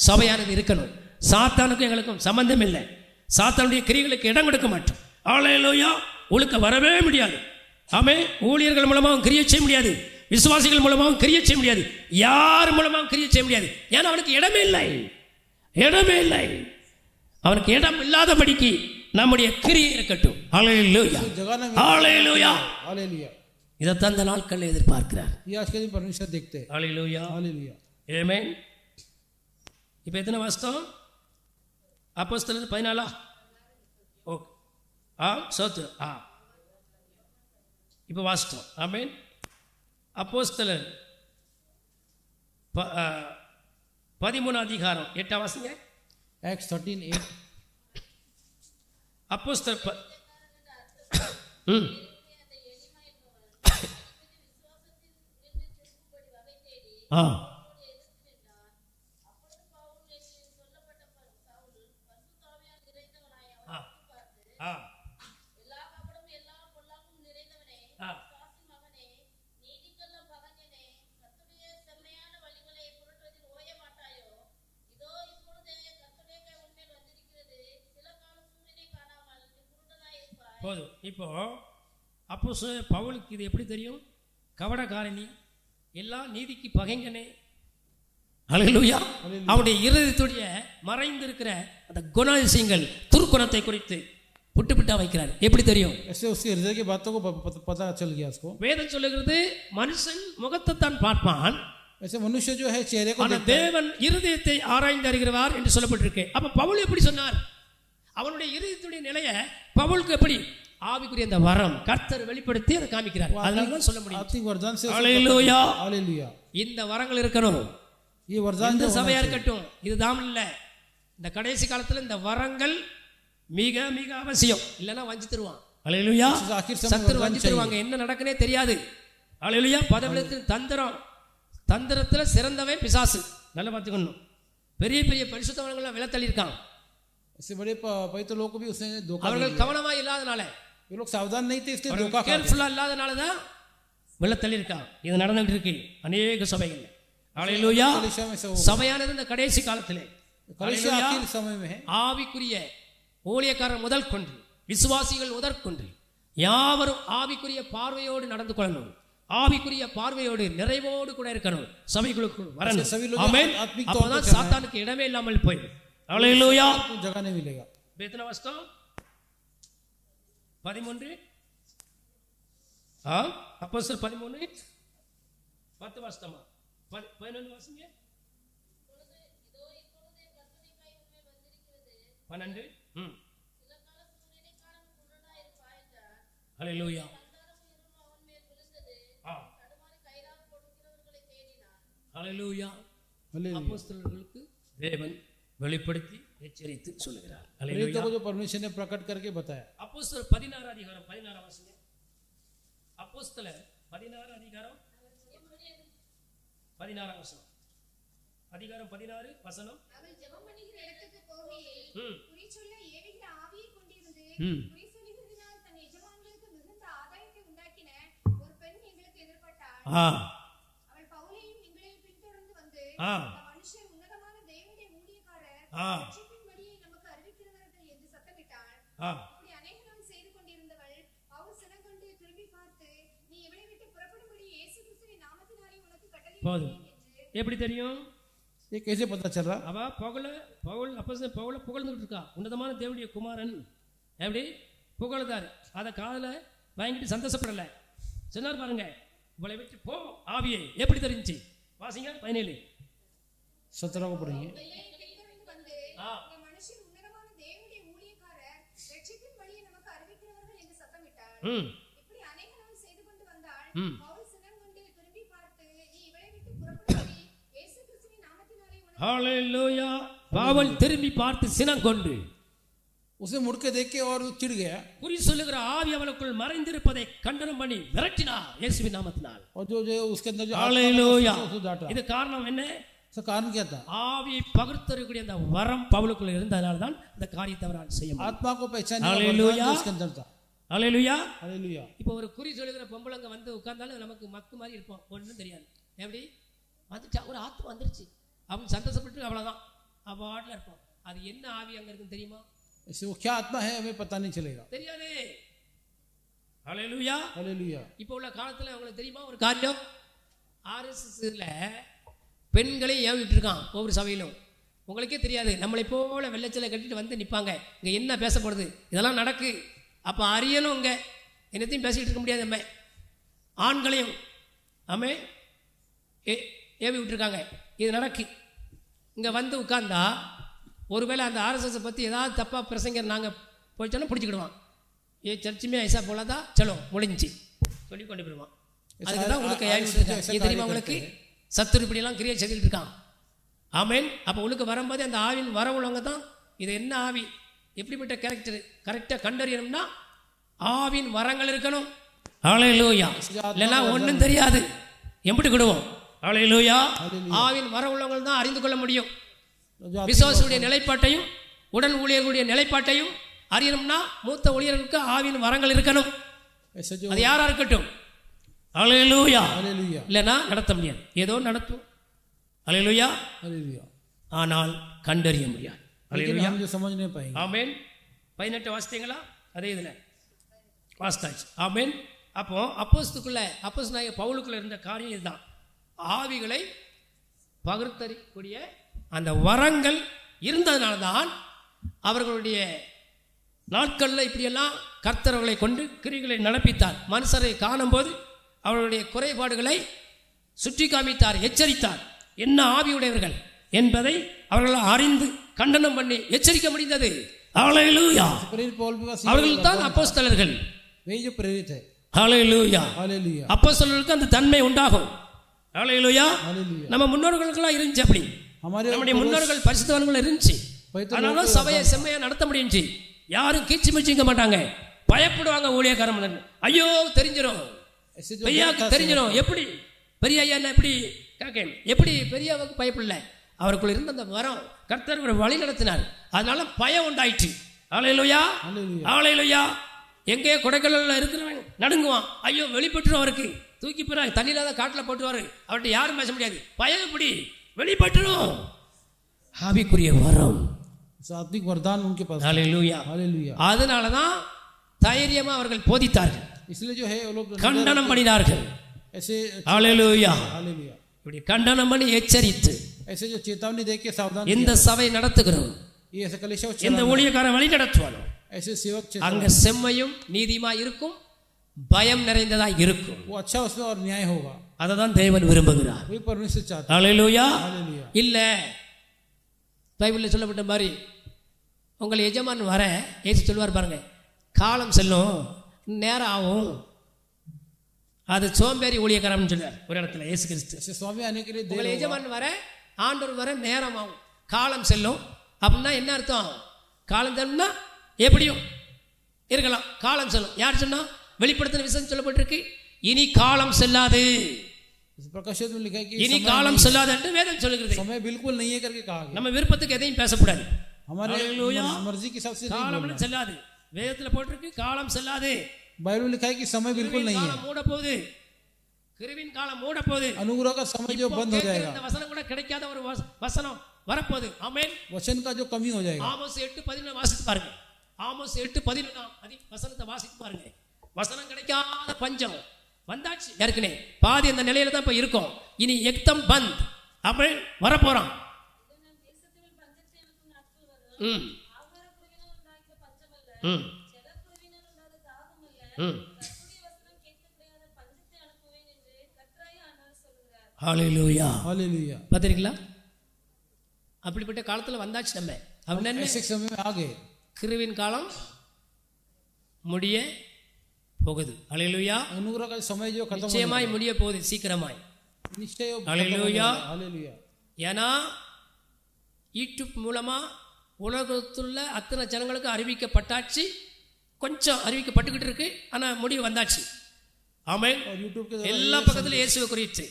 சபையானது இருக்கணும். சாத்தானுக்கும் எங்களுக்கும் சம்பந்தம் இல்லை. சாத்தானுடைய கிரியைகளுக்கு இடம் கொடுக்க மாட்டோம். அல்லேலூயா. ஒழுக்க வரவே முடியாது. ஆமென். ஊழியர்கள் மூலமாகவும் கிரியை செய்ய முடியாது, விசுவாசிகள் மூலமாகவும் கிரியை செய்ய முடியாது, யார் மூலமாகவும் கிரியை செய்ய முடியாது. ஏன்னா அவனுக்கு இடமே இல்லை, இடமே இல்லை. அவனுக்கு இடம் இல்லாதபடிக்கு நம்முடைய கிரியை இருக்கட்டும். அல்லேலூயா. அல்லேலூயா. இதைத்தான் இந்த நாட்களில் எதிர்பார்க்கிறார். அல்லேலூயா. ஆமென். இப்போ எத்தனை வாஸ்தவம்? அப்போஸ்தலர் 14. ஓகே. சோத்து. இப்போ வாஸ்தவம். ஆமென். அப்போஸ்தலர் 13 அதிகாரம் 8 வாசிங்க.
Acts 13:8.
அப்போஸ்தலர் போதும். இப்போ அப்போஸ்தலர் பவுலுக்கு இது எப்படி தெரியும்? கவடகாரணி, எல்லா நீதிக்கு பகைங்கனே. அல்லேலூயா. அவனுடைய இருதயத்துடைய மறைந்திருக்கிற அந்த குணாதிசயங்கள் துர்க்குணத்தை குறித்து புட்டு புட்டா வைக்கிறார். எப்படி தெரியும்? வேதம் சொல்லுகிறது மனுஷன் முகத்தை தான் பார்ப்பான், தேவன் இருதயத்தை ஆராய்ந்து அறிகிறவர் என்று சொல்லப்பட்டிருக்கு. அப்ப பவுல் எப்படி சொன்னார்? அவனுடைய இருதயத்துடைய நிலையை பவுலுக்கு எப்படி ஆவிக்குரிய அந்த வரம் கர்த்தர் வெளிப்படுத்தி அதை காமிக்கிறார். அதனால சொல்ல முடியும். அல்லேலூயா. இந்த வரங்கள் இருக்கணும். இந்த சபையா இருக்கட்டும். இதுதான் இல்ல, இந்த கடைசி காலத்துல இந்த வரங்கள் மிக மிக அவசியம். இல்லைன்னா வஞ்சித்துருவான். அல்லேலூயா. சத்துரு வஞ்சித்துருவாங்க. என்ன நடக்குனே தெரியாது. அல்லேலூயா. பதவியத்தில் தந்திரத்துல சிறந்தவன் பிசாசு. நல்லா பார்த்துக்கணும். பெரிய பெரிய பரிசுத்தவான்கள் விலை தள்ளியிருக்கான். அவர்கள் கவனமா இல்லாதனால, கேர்ஃபுல்லா இல்லாதனால தான் விலை தள்ளியிருக்கான். இது நடந்துட்டு இருக்கு அநேக சபைகள். அல்லேலூயா. சபையானது இந்த கடைசி காலத்திலே ஆவிக்குரிய ஊழியக்காரர் முதல் கொண்டு விசுவாசிகள் முதற்கொண்டு யாவரும் ஆவிக்குரிய பார்வையோடு நடந்து கொள்ளணும். ஆவிக்குரிய பார்வையோடு நிறைவோடு கூட இருக்கணும். சபைகளுக்குள் வரணும். ஆமென். அப்பதான் சாத்தானுக்கு இடமே இல்லாமல் போயிடும். அல்லேலூயா. जगह नहीं मिलेगा. बेतना वास्तव 13 அப்போஸ்தலர் 13 10 வாஸ்தவமா 11 வாசிங்க. 12 அல்லேலூயா. அல்லேலூயா. அப்போஸ்தலர்களுக்கு தேவன் வெளிப்படுத்தி எச்சரித்து சொல்லுகிறார்.
प्रेरितों को जो परमेश्वर ने प्रकट करके बताया.
அப்போஸ்தலர் 16 அதிகாரம் 16 வாசிங்க. அப்போஸ்தலர் 16 அதிகாரம் 16 வசனம். அதிகாரம் 16 வசனம்.
அவள் ஜெபம் பண்ணுகிற இடத்துக்கு போகையில் குறி சொல்ல ஏவுகிற ஆவியை கொண்டிருந்து குறி சொல்லுகிறதினால் தன் எஜமான்களுக்கு மிகுந்த ஆதாயத்தை உண்டாக்கின ஒரு பெண் எங்களுக்கு எதிர்பட்டாள். அவள் பவுலையும் எங்களையும் பின்தொடர்ந்து வந்து மனுஷர் உன்னதமான தேவனுடைய ஊழியக்காரர் ரட்சிப்பின் வழியை நமக்கு அறிவிக்கிறவர்கள் என்று சத்தமிட்டாள். இப்படி அநேக நாள் செய்து கொண்டிருந்தவள் பவுல் சினங்கொண்டு திரும்பி பார்த்து, நீ இவளை விட்டு புறப்படும்படி இயேசு கிறிஸ்துவின் நாமத்தினாலே உனக்கு கட்டளையிடுகிறேன் என்று.
எப்படி தெரியும்?
ये कैसे पता चल रहा?
அவ பவுல் அப்போஸ்தலன் பவுல புகழ்ந்துட்டு இருக்கா. உன்னதமான தேவனுடைய குமாரன் எப்படி புகழ்ந்தார். அதை காதுல வாங்கிட்டு சந்தோஷப்படல. சொன்னார் பாருங்க, உங்களை விட்டு போ ஆவியே. எப்படி தெரிஞ்சு வாசிங்க 17
17 को पढ़ेंगे.
இந்த மனுஷன் உன்னதமான தேவனுடைய ஊழியக்காரர் ரட்சிப்பின் வழியை நமக்கு அறிவிக்கிறவர்கள் என்று சத்தமிட்டார். இப்படி அநேக நாள் செய்து கொண்டு வந்தால் பவுல் சினம் கொண்டு திரும்பி பார்த்து, நீ இவளை விட்டு புறப்பட்டு இயேசு கிறிஸ்துவின் நாமத்தினாலே உனக்கு
ஹalleluya. பவுல் திரும்பி பார்த்து சினம் கொண்டு
उसे मुड़ के देख के और चिढ़ गया.
குறி சொல்லுகிற ஆவி அவனுக்குள் மறைந்திருப்பதை கண்டனம் பண்ணி விரட்டினார் இயேசுவின் நாமத்தினால்.
और जो उसके अंदर जो
ஹalleluya.
उसको डांटा.
இது காரணம் என்ன?
इसका कारण क्या था?
ஆவியை பகுத்தறியக்கூடிய அந்த வரம் பவுலுக்குள்ள இருந்ததனால தான் இந்த காரியத்தை அவரால் செய்ய முடியும்.
आत्मा को पहचानने का
हालेलुया.
वरदान उसके अंदर था.
ஹalleluya.
हालेलुया.
இப்போ ஒரு குறி சொல்லுகிற பொம்பளைங்க வந்து உட்கார்ந்தாலும் நமக்கு மக்கு மாதிரி இருப்போம், ஒன்றும் தெரியாது. எப்படி வந்துச்சா ஒரு ஆத்மா வந்துருச்சு அவங்க சந்தோஷப்பட்டு அவ்வளோதான் அவாட்டில் இருப்போம். அது என்ன ஆவி அங்கே இருக்குன்னு தெரியுமா?
इससे वो क्या आत्मा है हमें पता नहीं चलेगा.
தெரியாது. ஹalleluya.
हालेलुया.
இப்போ உள்ள காலத்தில் உங்களுக்கு தெரியுமா ஒரு காரியம்? ஆர்எஸ்எஸ்ல பெண்களை ஏவிட்டு இருக்கான் ஒவ்வொரு சபையிலும். உங்களுக்கே தெரியாது. நம்மளை போல வெள்ளச்சலை கட்டிட்டு வந்து நிற்பாங்க. இங்கே என்ன பேசப்படுது இதெல்லாம் நடக்கு. அப்போ அறியணும். இங்கே என்னத்தையும் பேசிக்கிட்டு இருக்க முடியாது. நம்ம ஆண்களையும் அம்மே ஏவி விட்டுருக்காங்க. இது நடக்கு. இங்கே வந்து உட்கார்ந்தா ஒருவேளை அந்த ஆர்எஸ்எஸை பற்றி ஏதாவது தப்பாக பிரசங்கர் நாங்கள் போயிட்டோன்னா பிடிச்சிக்கிடுவான். ஏ சர்ச்சுமே ஐசா போலதா சலோ முடிஞ்சு சொல்லி கொண்டு போயிடுவான். அதுக்கு தான் உங்களுக்கு ஏவி விட்டுருக்காங்க. இது தெரியுமா உங்களுக்கு? சத்துரு இப்படியெல்லாம் கிரியை செய்துட்டு இருக்கான். ஆமேன். அப்போ உங்களுக்கு வரும்போது அந்த ஆவின் வரவுள்ளவங்க தான் இது என்ன ஆவி எப்படிப்பட்ட கேரக்டர் கரெக்டாக கண்டறியணும்னா ஆவின் வரங்கள் இருக்கணும். ஹalleluya. இல்லைன்னா ஒன்றும் தெரியாது எப்படி கிடுவோம். ஹalleluya. ஆவின் வரவுள்ளவங்க தான் அறிந்து கொள்ள முடியும். விசுவாசியுடைய நிலைப்பாட்டையும் உடன் ஊழியர்களுடைய நிலைப்பாட்டையும் அறியணும்னா மூத்த ஊழியர்களுக்கு ஆவின் வரங்கள் இருக்கணும். அது யாரா இருக்கட்டும். ஹalleluya. இல்லைன்னா நடத்த முடியாது. ஏதோ நடத்தும். ஹalleluya. ஆனால் கண்டறிய முடியாது. ஹalleluya.
समझ नहीं पाएंगे.
ஆமென். 18 வாசித்தீங்களா? அதே இதில் வாசித்தாச்சு. ஆமென். அப்போ அப்போஸ்தலனாகிய பவுலுக்குள்ள இருந்த காரியம் இதுதான். ஆவிகளை பகுத்தறியக்கூடிய அந்த வரங்கள் இருந்ததுனால தான் அவர்களுடைய நாட்களில் இப்படியெல்லாம் கர்த்தர் அவர்களை கொண்டு கிரிகளை நடப்பித்தார். மனுஷரை காணும்போது அவர்களுடைய குறைபாடுகளை சுட்டி காமித்தார், எச்சரித்தார். என்ன ஆவியுடையவர்கள் என்பதை அவர்கள் அறிந்து கண்டனம் பண்ணி எச்சரிக்க முடிந்தது. ஹalleluya. அவர்கள் தான் அப்போஸ்தலர்கள். ஹalleluya. அப்போஸ்தலர்களுக்கு அந்த தன்மை உண்டாகும். ஹalleluya. நம்ம முன்னோர்களுக்கெல்லாம் இருந்துச்சு. அப்படி நம்முடைய முன்னோர்கள் பரிசுத்தவான்கள் இருந்துச்சு. அதனால சபையை செம்மையா நடத்த முடிஞ்சு. யாரும் கீச்சு மிச்சிக்க மாட்டாங்க. பயப்படுவாங்க ஊழியக்காரன். ஐயோ தெரிஞ்சிடும், பெரியாவுக்கு தெரிஞ்சிடும். எப்படி பெரிய ஐயா என்ன எப்படி கேட்க எப்படி பெரியாவுக்கு பயப்படல. அவருக்குள்ள இருந்த அந்த வரம் கர்த்தர் வழி நடத்தினார். அதனால பயம் உண்டாயிற்று. ஹalleluya. ஹalleluya. எங்கே கொடைக்கானல்ல இருக்கிறவன் நடுங்குவான். ஐயோ வெளிப்பட்டுரும். அவருக்கு தூக்கி போய் தண்ணியில்லாத காட்டில் போட்டுவாரு. அவர்கிட்ட யாரும் பேச முடியாது. பயம் எப்படி வெளிப்பட்டுரும். ஆவிக்குரிய வரம்
सात्विक वरदान उनके पास.
हालेलुया.
हालेलुया.
அதனால தான் தைரியமா அவர்கள் போதித்தார்கள்.
इसलिए जो है वो लोग
கண்டனம் பண்ணினார்கள்.
ऐसे
हालेलुया.
हालेलुया.
இப்படி கண்டனம் பண்ணி எச்சரித்து
ऐसे जो चेतावनी देके सावधान
இந்த சபை நடத்துகிறோம்.
ये ऐसे कलीसिया
இந்த ஊழியக்காரன் வழி நடத்துவானோ
ऐसे सेवक
அங்க செம்மையும் நீதியுமா இருக்கும், பயம் நிறைந்ததா இருக்கும்.
वो अच्छा उसमें और न्याय होगा.
அதை தான் தேவன் விரும்புகிறார்.
वही परमेश्वर चाहता है.
हालेलुया.
हालेलुया.
இல்ல பைபிளில் சொல்லப்பட்ட மாதிரி உங்கள் எஜமான் வர ஏசி சொல்லுவார் பாருங்க, காலம் செல்லும் நேரம் ஆகும். அது சோம்பேறி ஊழியக்காரன் சொல்லுவார் ஒரு இடத்துல இயேசு கிறிஸ்து.
ऐसे स्वामी आने के लिए
உங்கள் எஜமான் வர ஆண்டவர் வர நேரம் ஆகும், காலம் செல்லும். அப்படின்னா என்ன அர்த்தம்? காலம் செல்லும்னா எப்படியும் இருக்கலாம், காலம் செல்லும். யார் சொன்னா? வெளிப்படுத்தின விஷயம் சொல்லப்பட்டிருக்கு. இனி காலம் செல்லாது,
प्रकाशित में लिखा है कि
இனி காலம் செல்லாது என்று வேதம் சொல்லுகிறது.
समय बिल्कुल नहीं है करके कहा गया.
நம்ம விருப்பத்துக்கு எதையும் பேசக்கூடாது.
हमारे मर्जी के हिसाब से
காலம் செல்லாது. வேதத்தில் போட்டிருக்கு காலம் செல்லாது.
बाइबल में लिखा है कि समय बिल्कुल नहीं है.
காலம் மூட போகுது, கிருவின் காலம் மூட போகுது.
अनुग्रह का समय जो बंद हो जाएगा.
இந்த வசனம் கூட கிடைக்காத ஒரு வசனம் வரப்போகுது. ஆமென்.
वचन का जो कमी हो जाएगा.
ஆமோஸ் 8:11 வாசித்து பாருங்க. ஆமோஸ் 8:11 வசனத்தை வாசித்து பாருங்க. வசனம் கிடைக்காத பஞ்சம் வந்தாச்சு. ஏற்கனவே பாதி அந்த நிலையில தான் இப்ப இருக்கும். இனி எக்தம் பந்த் அப்படி வரப்போறான். ம் ம் ம் ஹalleluya
हालेलुया।
பாத்தீங்களா? அப்படிப்பட்ட காலத்துல வந்தாச்சு நம்ம. அவன் என்ன
ऐसे समय में आ गए।
கிருவின் காலம் முடிய போகுது. ஹalleluya।
अनुग्रह का समय जो खत्म
நிச்சயமாய் முடிய போகுது சீக்கிரமாய்.
निश्चय
हालेलुया।
हालेलुया।
ஏன்னா யூடியூப் மூலமா உலகத்துள்ள அத்தனை ஜனங்களுக்கு அறிவிக்கப்பட்டாச்சு. கொஞ்சம் அறிவிக்கப்பட்டுக்கிட்டு இருக்கு, ஆனா முடிவு வந்தாச்சு. ஆமென்.
और यूट्यूब के
எல்லா பக்கத்திலும் இயேசுவை குறித்து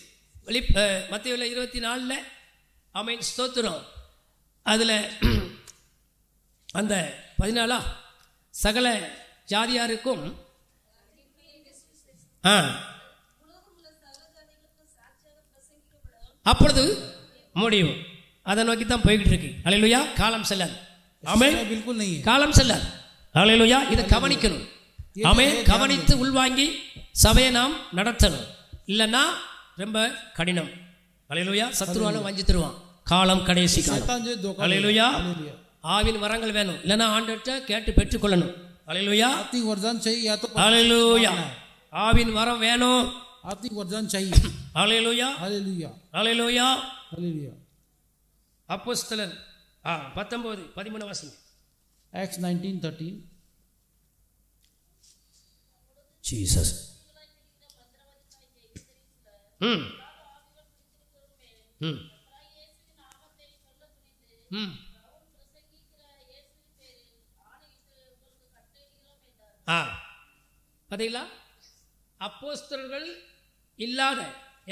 மத்தேயுல 24 ஆமென் ஸ்தோத்திரம். அதுல அந்த 14 சகல ஜாதியாருக்கும் அப்பொழுது முடியும். அதை நோக்கி தான் போய்கிட்டு இருக்கு. ஹalleluya. காலம் செல்லாது. ஆமென்.
बिल्कुल नहीं है।
காலம் செல்லாது. ஹalleluya. இதை கவனிக்கணும். ஆமென். கவனித்து உள்வாங்கி சபையை நாம் நடத்தணும். இல்லைன்னா ரொம்ப கடினம். ஹalleluya. சத்துருவாலும் வஞ்சித்துருவான். காலம் கடைசி காலம். ஹalleluya. ஆவின் வரங்கள் வேணும், இல்லைன்னா ஆண்டவர்கிட்ட கேட்டு பெற்றுக்கொள்ளணும். ஹalleluya.
आत्मिक वरदान चाहिए या तो
ஹalleluya. ஆவின் வரம் வேணும்.
आत्मिक वरदान चाहिए।
ஹalleluya.
हालेलुया।
ஹalleluya.
हालेलुया।
அப்போஸ்தலர் 19:13 வாசிங்க.
Acts 19:13।
ஜீசஸ். ம் ம் ம் பார்த்தீங்களா? அப்போஸ்தலர்கள் இல்லாத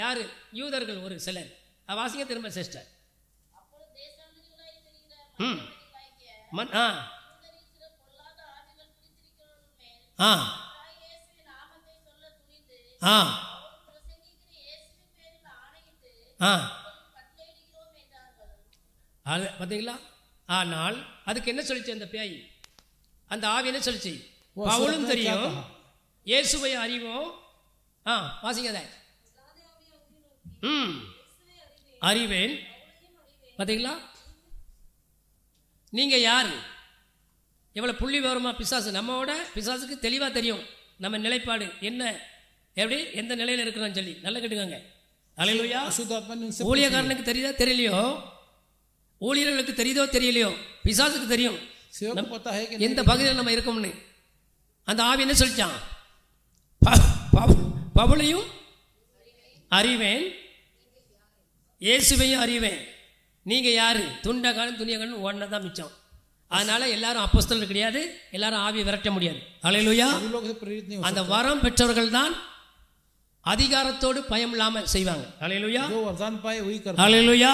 யாரு? யூதர்கள் ஒரு சிலர். வாசிங்க திரும்ப சிஸ்டர். ம் மன் ஆ ஆ ஆ ஆ அது பார்த்தீங்களா? ஆனால் அதுக்கு என்ன சொல்லிச்சு அந்த பேய்? அந்த ஆவி என்ன சொல்லிச்சு? பவுலும் தெரியும், இயேசுவை அறிவோம். வாசிங்க அதை. அறிவேன். பார்த்தீங்களா? நீங்க யாரு? எவ்வளவு புள்ளி விவரமா பிசாசு நம்மோட பிசாசுக்கு தெளிவா தெரியும் நம்ம நிலைப்பாடு என்ன, எப்படி எந்த நிலையில இருக்கிறோம் சொல்லி. நல்லா கேட்டுக்கோங்க. ஹalleluya. ஊழியக்காரனுக்கு தெரியுதா தெரியலையோ, ஊழியர்களுக்கு தெரியுதோ தெரியலையோ, பிசாசுக்கு தெரியும் எந்த பகுதியில் நம்ம இருக்கோம்னு. அந்த ஆவி என்ன சொல்லிச்சான்? பவுலையும் அறிவேன், இயேசுவையும் அறிவேன். நீங்க யாரு? துண்டகாரன் துணியகாரன் ஒன்னதான் மிச்சம். அதனால எல்லாரும் அப்போஸ்தலர் கிடையாது, எல்லாரும் ஆவியை விரட்ட முடியாது. ஹalleluya. அந்த வரம் பெற்றவர்கள் தான் அதிகாரத்தோடு பயம் இல்லாம செய்வாங்க. ஹalleluya. ஹalleluya.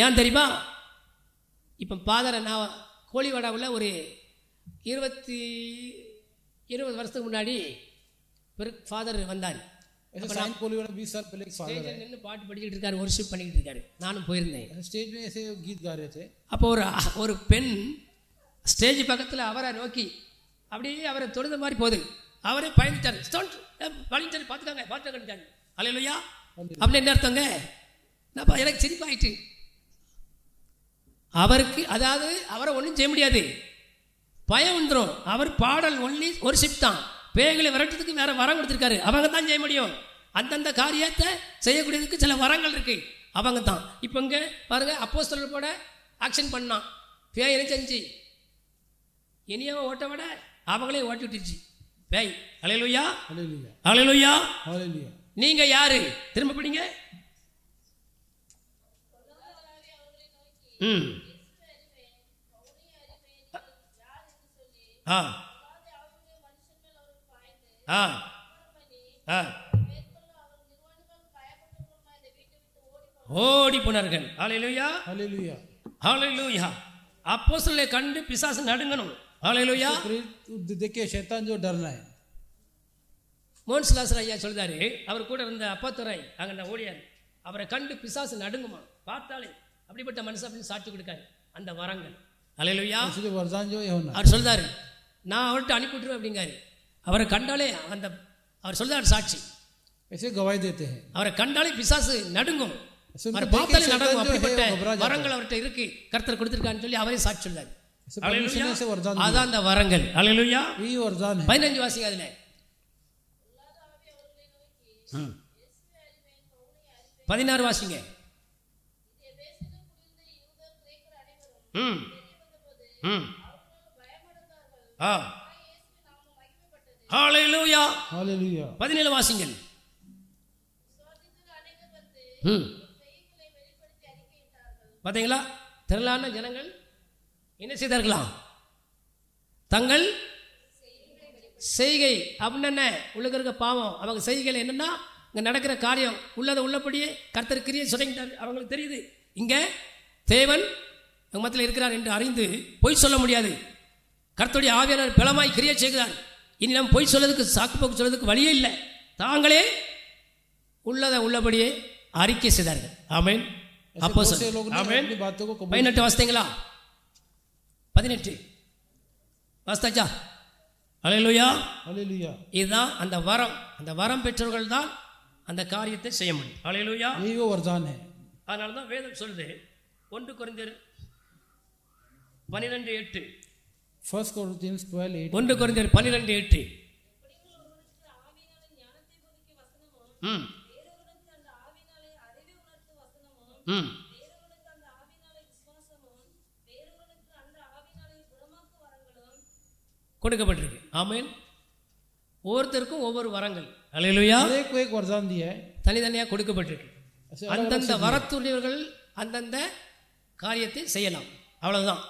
ஏன் தெரியுமா? இப்ப பாதரை நான் கோழிவாடாவில் ஒரு 20 வருஷத்துக்கு முன்னாடி ஃபாதர் வந்தார். நின்று பாட்டு படிச்சுட்டு இருக்காரு, வொர்ஷிப் பண்ணிட்டு இருக்காரு. நானும் போயிருந்தேன். அப்போ ஒரு பெண் ஸ்டேஜ் பக்கத்தில் அவரை நோக்கி அப்படியே அவரை தொழுத மாதிரி போகுது. அவரே பயந்துட்டாரு. பார்த்துட்டாங்க. ஹalleluya. அப்படின்னு என்ன அர்த்தங்க? நான் எனக்கு சிரிப்பாயிட்டு. அவருக்கு அதாவது அவரை ஒன்றும் செய்ய முடியாது, பயம் வந்துடும். அவர் பாடல் ஒன்லி ஒரு ஷிப் தான். பேய்களை விரட்டுறதுக்கு வேற வரம் கொடுத்துருக்காரு, அவங்க தான் செய்ய முடியும். அந்தந்த காரியத்தை செய்யக்கூடியதுக்கு சில வரங்கள் இருக்கு, அவங்க தான். இப்போ இங்கே பாருங்க, அப்போஸ்தலர் போட ஆக்ஷன் பண்ணான். பேய் என்ன செஞ்சு இனியாவை ஓட்ட விட அவங்களே ஓட்டி விட்டுச்சு பேய். ஹalleluya. ஹalleluya. நீங்க யாரு? திரும்ப படிங்க. ஓடி போனார்கள். ஹalleluya. ஹalleluya. அப்போஸ்தலரை கண்டு பிசாசு நடுங்கணும். ஹalleluya.
देखिए शैतान जो डरना है।
மோன்ஸ்லாசர் ஐயா சொல்றாரு, அவர் கூட இருந்த அப்பாத்துறை அங்க ஓடியாரு. அவரை கண்டு பிசாசு நடுங்குமா, பார்த்தாலே அப்படிப்பட்ட மனுஷன் அப்படின்னு சாட்சி கொடுக்காரு அந்த வரங்கள். ஹalleluya. அவர் சொல்றாரு, நான் அவர்கிட்ட அனுப்பிவிட்டுருவேன் அப்படிங்காரு. அவரை கண்டாலே அவர் சொல்றாரு சாட்சி. அவரை கண்டாலே பிசாசு நடுங்கும், அவரை பார்த்தாலே நடக்கும். அப்படிப்பட்ட வரங்கள் அவர்கிட்ட இருக்கு, கர்த்தர் கொடுத்திருக்கான்னு சொல்லி அவரே சாட்சி சொல்றாரு.
परमेश्वर से वरदान दिया।
அதான் அந்த வரங்கள். அல்லேலூயா.
यही वरदान है।
15 வாசிங்க அதுல. 16 வாசிங்க. ஹalleluya.
हालेलुया।
17 வாசிங்கள். பாத்தீங்களா, திரளான ஜனங்கள் என்ன செய்தார்களாம்? தங்கள் செய்கை அப்படின்னா உள்ளுக்கு இருக்க பாவம் அவங்க செய்கைகள் என்னன்னா இங்க நடக்கிற காரியம் உள்ளதை உள்ளபடியே கர்த்தர் கிரியை சொல்லிட்டார். அவங்களுக்கு தெரியுது இங்க தேவன் மத்தியில் இருக்கிறார் என்று அறிந்து பொய் சொல்ல முடியாது. கர்த்தருடைய ஆவியானவர் பலமாய் கிரியை செய்கிறார். இனி நம்ம பொய் சொல்லதுக்கு சாக்கு போக்கு சொல்லதுக்கு வழியே இல்லை. தாங்களே உள்ளதை உள்ளபடியே அறிக்கை செய்தார்கள். ஆமென். அப்போஸ்தலர். ஆமென். 18 வாசித்தீங்களா? 18 வாசித்தாச்சா? அல்லேலூயா.
हालेलुया।
இதுதான் அந்த வரம். அந்த வரம் பெற்றவர்கள் தான் அந்த காரியத்தை செய்ய முடியும். அல்லேலூயா.
यही वो वरदान है।
அதனால தான் வேதம் சொல்லுது 1 கொரிந்தியர் 12:8.
1 Corinthians 12:8।
1 கொரிந்தியர் 12:8. கொடுக்கப்பட்டிருக்கு. ஆமென். ஒவ்வொருத்தருக்கும் ஒவ்வொரு வரங்கள். அல்லேலூயா.
एक को एक वरदान दिया है।
தனித்தனியாக கொடுக்கப்பட்டிருக்கு. அந்தந்த வரத்துடையவர்கள் அந்தந்த காரியத்தை செய்யலாம். அவ்வளவுதான்.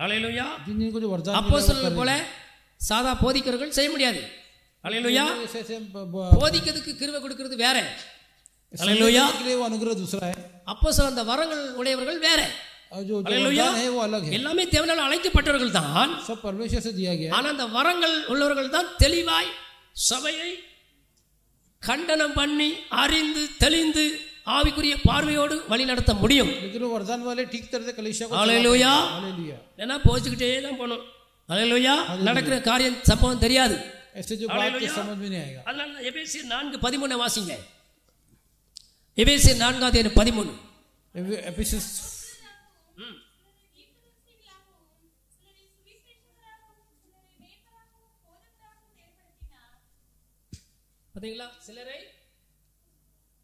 அல்லேலூயா.
जिनको जो वरदान
அப்போஸ்தலர்கள் போல சாதா போதிக்கிறவர்கள் செய்ய முடியாது. அல்லேலூயா. போதிக்கிறதுக்கு கிருபை கொடுக்கிறது வேற. அல்லேலூயா.
वो अनुग्रह दूसरा है।
அப்போஸ்தலர் அந்த வரங்கள் உடையவர்கள் வேற.
जो
அல்லேலூயா.
वरदान है वो अलग है।
எல்லாமே தேவனால் அழைக்கப்பட்டவர்கள் தான்.
सब परमेश्वर से दिया गया है।
ஆனா அந்த வரங்கள் உள்ளவர்கள் தான் தெளிவாய் சபையை கண்டனம் பண்ணி அறிந்து தெளிந்து ஆவிக்குரிய பார்வையோடு வழி நடத்த முடியும்.
लेकिन वो वरदान वाले ठीक तरह से कलीसिया को
அல்லேலூயா.
हालेलुया।
ஏன்னா போச்சுக்கிட்டே தான் போகணும். அல்லேலூயா. நடக்கிற காரியம் சம்பவம் தெரியாது.
ऐसे जो बात तो समझ में नहीं आएगा।
அதனால எபேசியர் 4:13 வாசிங்க. எபேசியர் 4:13.
एफिसियंस
பாத்தீங்களா, சிலரை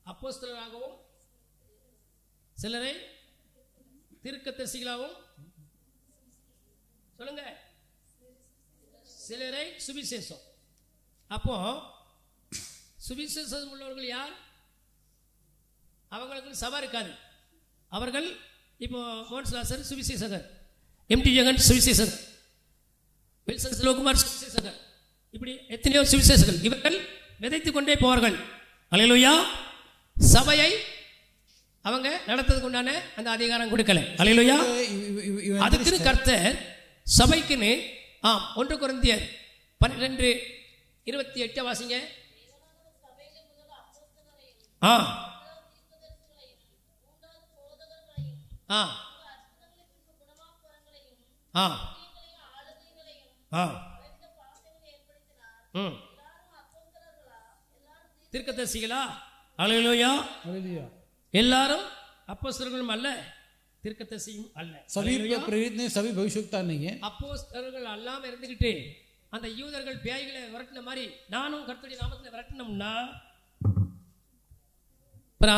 அப்போஸ்தலராகவும் சிலரை தீர்க்கதரிசிகளாகவும் சொல்லுங்க, சிலரை சுவிசேஷம். அப்போ சுவிசேஷம் உள்ளவர்கள் யார்? அவங்களுக்கு சபை இருக்காது. அவர்கள் இப்போ மோன்ஸ்லாசர் சுவிசேஷகர், எம்டி ஜெகன் சுவிசேஷகர், வில்சன் சிலோகுமார் சுவிசேஷகர், இப்படி எத்தனையோ சுவிசேஷகர்கள். இவர்கள் விதைத்துக் கொண்டே போவார்கள். அல்லேலூயா. சபையை அவங்க நடத்துறதுக்கு உண்டான அந்த அதிகாரம் கொடுக்கல. அல்லேலூயா. அதுக்கு கர்த்தர் சபைக்குன்னு 1 கொரிந்தியர் 12:28 வாசிங்க. தீர்க்கதரிசிகளா? அல்லேலூயா. எல்லாரும் அப்போஸ்தலர்களும் அல்ல, தீர்க்கதரிசியும் அல்ல.
सभी प्रेरित नहीं, सभी भविष्यवक्ता नहीं है।
அப்போஸ்தலர்கள் அல்லாம இருந்துகிட்டு அந்த யூதர்கள் பேய்களை விரட்டின மாதிரி நானும் கர்த்தருடைய நாமத்தில் விரட்டினோம்னா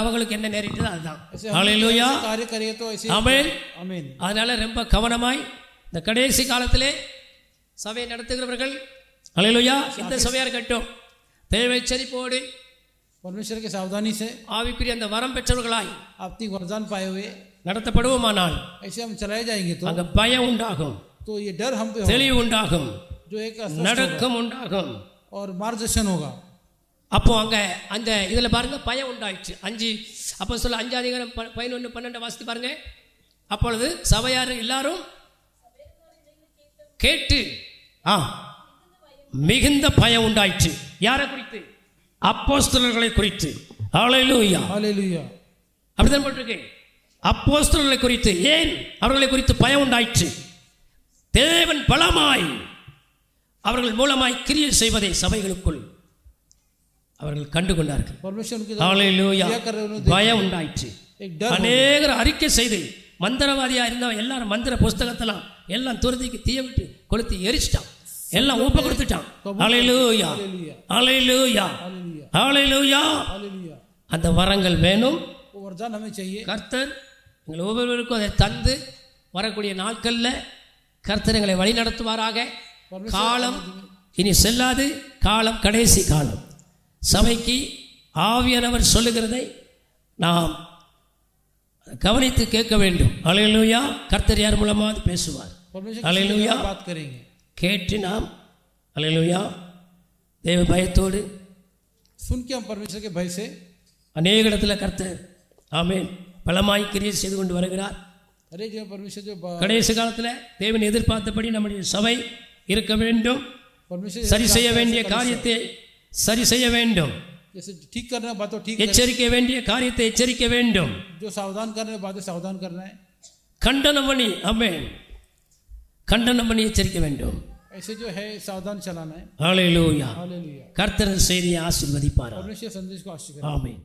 அவங்களுக்கு என்ன நேரிட்டது அதுதான். அல்லேலூயா.
कार्य करे तो ऐसे।
ஆமென்.
आमीन।
அதனால ரொம்ப கவனமாய் இந்த கடைசி காலத்திலே சபையை நடத்துகிறவர்கள் அல்லேலூயா இந்த சபையா இருக்கட்டும் தேவை எச்சரிப்போடு
परमेश्वर की सावधानी से
ஆவிக்குரிய அந்த வரம் பெற்றவர்களாய்
अपनी वरदान पाए हुए
நடத்தப்படுவோமானால்
ऐसे हम चलाए जाएंगे तो
அங்க பயம் உண்டாகும்,
तो ये डर हम पे
தெளிவு உண்டாகும்,
जो एक
நடக்கம் உண்டாகும்
और मार्गदर्शन होगा।
அப்போ அங்க அந்த இதுல பாருங்க பயம் உண்டாயிடுச்சு. 5 அப்போஸ்தலர் 5 அதிகாரம் 11 12 வாசித்து பாருங்க. அப்பொழுது சபையார் எல்லாரும் கேட்டு மிகுந்த பயம் உண்டாயிற்று. யாரை குறித்து? அப்போஸ்தலர்களை குறித்து. ஹல்லேலூயா.
हालेलुया।
அப்படிதான் போட்டிருக்கு. அப்போஸ்தலர்களை குறித்து. ஏன் அவர்களை குறித்து பயம் உண்டாயிற்று? தேவன் பலமாய் அவர்கள் மூலமாய் கிரியை செய்வதை சபைகளுக்குள் அவர்கள் கண்டு கொண்டார்கள்.
परमेश्वर उनकी
ஹல்லேலூயா.
क्रिया कर रहे हैं,
பயம் உண்டாயிற்று.
एक डर
அநேகர் அறிக்கை செய்து மந்திரவாதியாக இருந்தவன் எல்லாரும் மந்திர புஸ்தகத்தெல்லாம் எல்லாம் துரதிக்கு தீய விட்டு கொளுத்தி எரிச்சிட்டான், எல்லாம் ஒப்பு கொடுத்துட்டான். ஹல்லேலூயா, ஹல்லேலூயா, ஹல்லேலூயா. அந்த வரங்கள் வேணும். கர்த்தர் எங்கள் ஒவ்வொருவருக்கும் அதை தந்து வரக்கூடிய நாட்களில் கர்த்தர் எங்களை வழி நடத்துவாராக. காலம் இனி செல்லாது, காலம் கடைசி காலம். சபைக்கு ஆவியானவர் சொல்லுகிறதை நாம் கவனித்து கேட்க வேண்டும். ஹல்லேலூயா. கர்த்தர் யார் மூலமாக பேசுவார். ஹல்லேலூயா. கேட்டு நாம் ஹல்லேலூயா தேவ பயத்தோடு அநேக இடத்துல கர்த்தர் ஆமென் பலமாய் கிரியை செய்து கொண்டு வருகிறார். கடைசி காலத்தில் தேவன் எதிர்பார்த்தபடி நம்முடைய சபை இருக்க வேண்டும். சரி செய்ய வேண்டிய காரியத்தை சரி செய்ய வேண்டும். எச்சரிக்க வேண்டிய காரியத்தை எச்சரிக்க வேண்டும். கண்டனம் பண்ணி ஆமென் கண்டனம் பண்ணி எச்சரிக்க வேண்டும். ஹல்லேலூயா. கர்த்தர் செய்தியை ஆசீர்வதிப்பார். ஆமென்.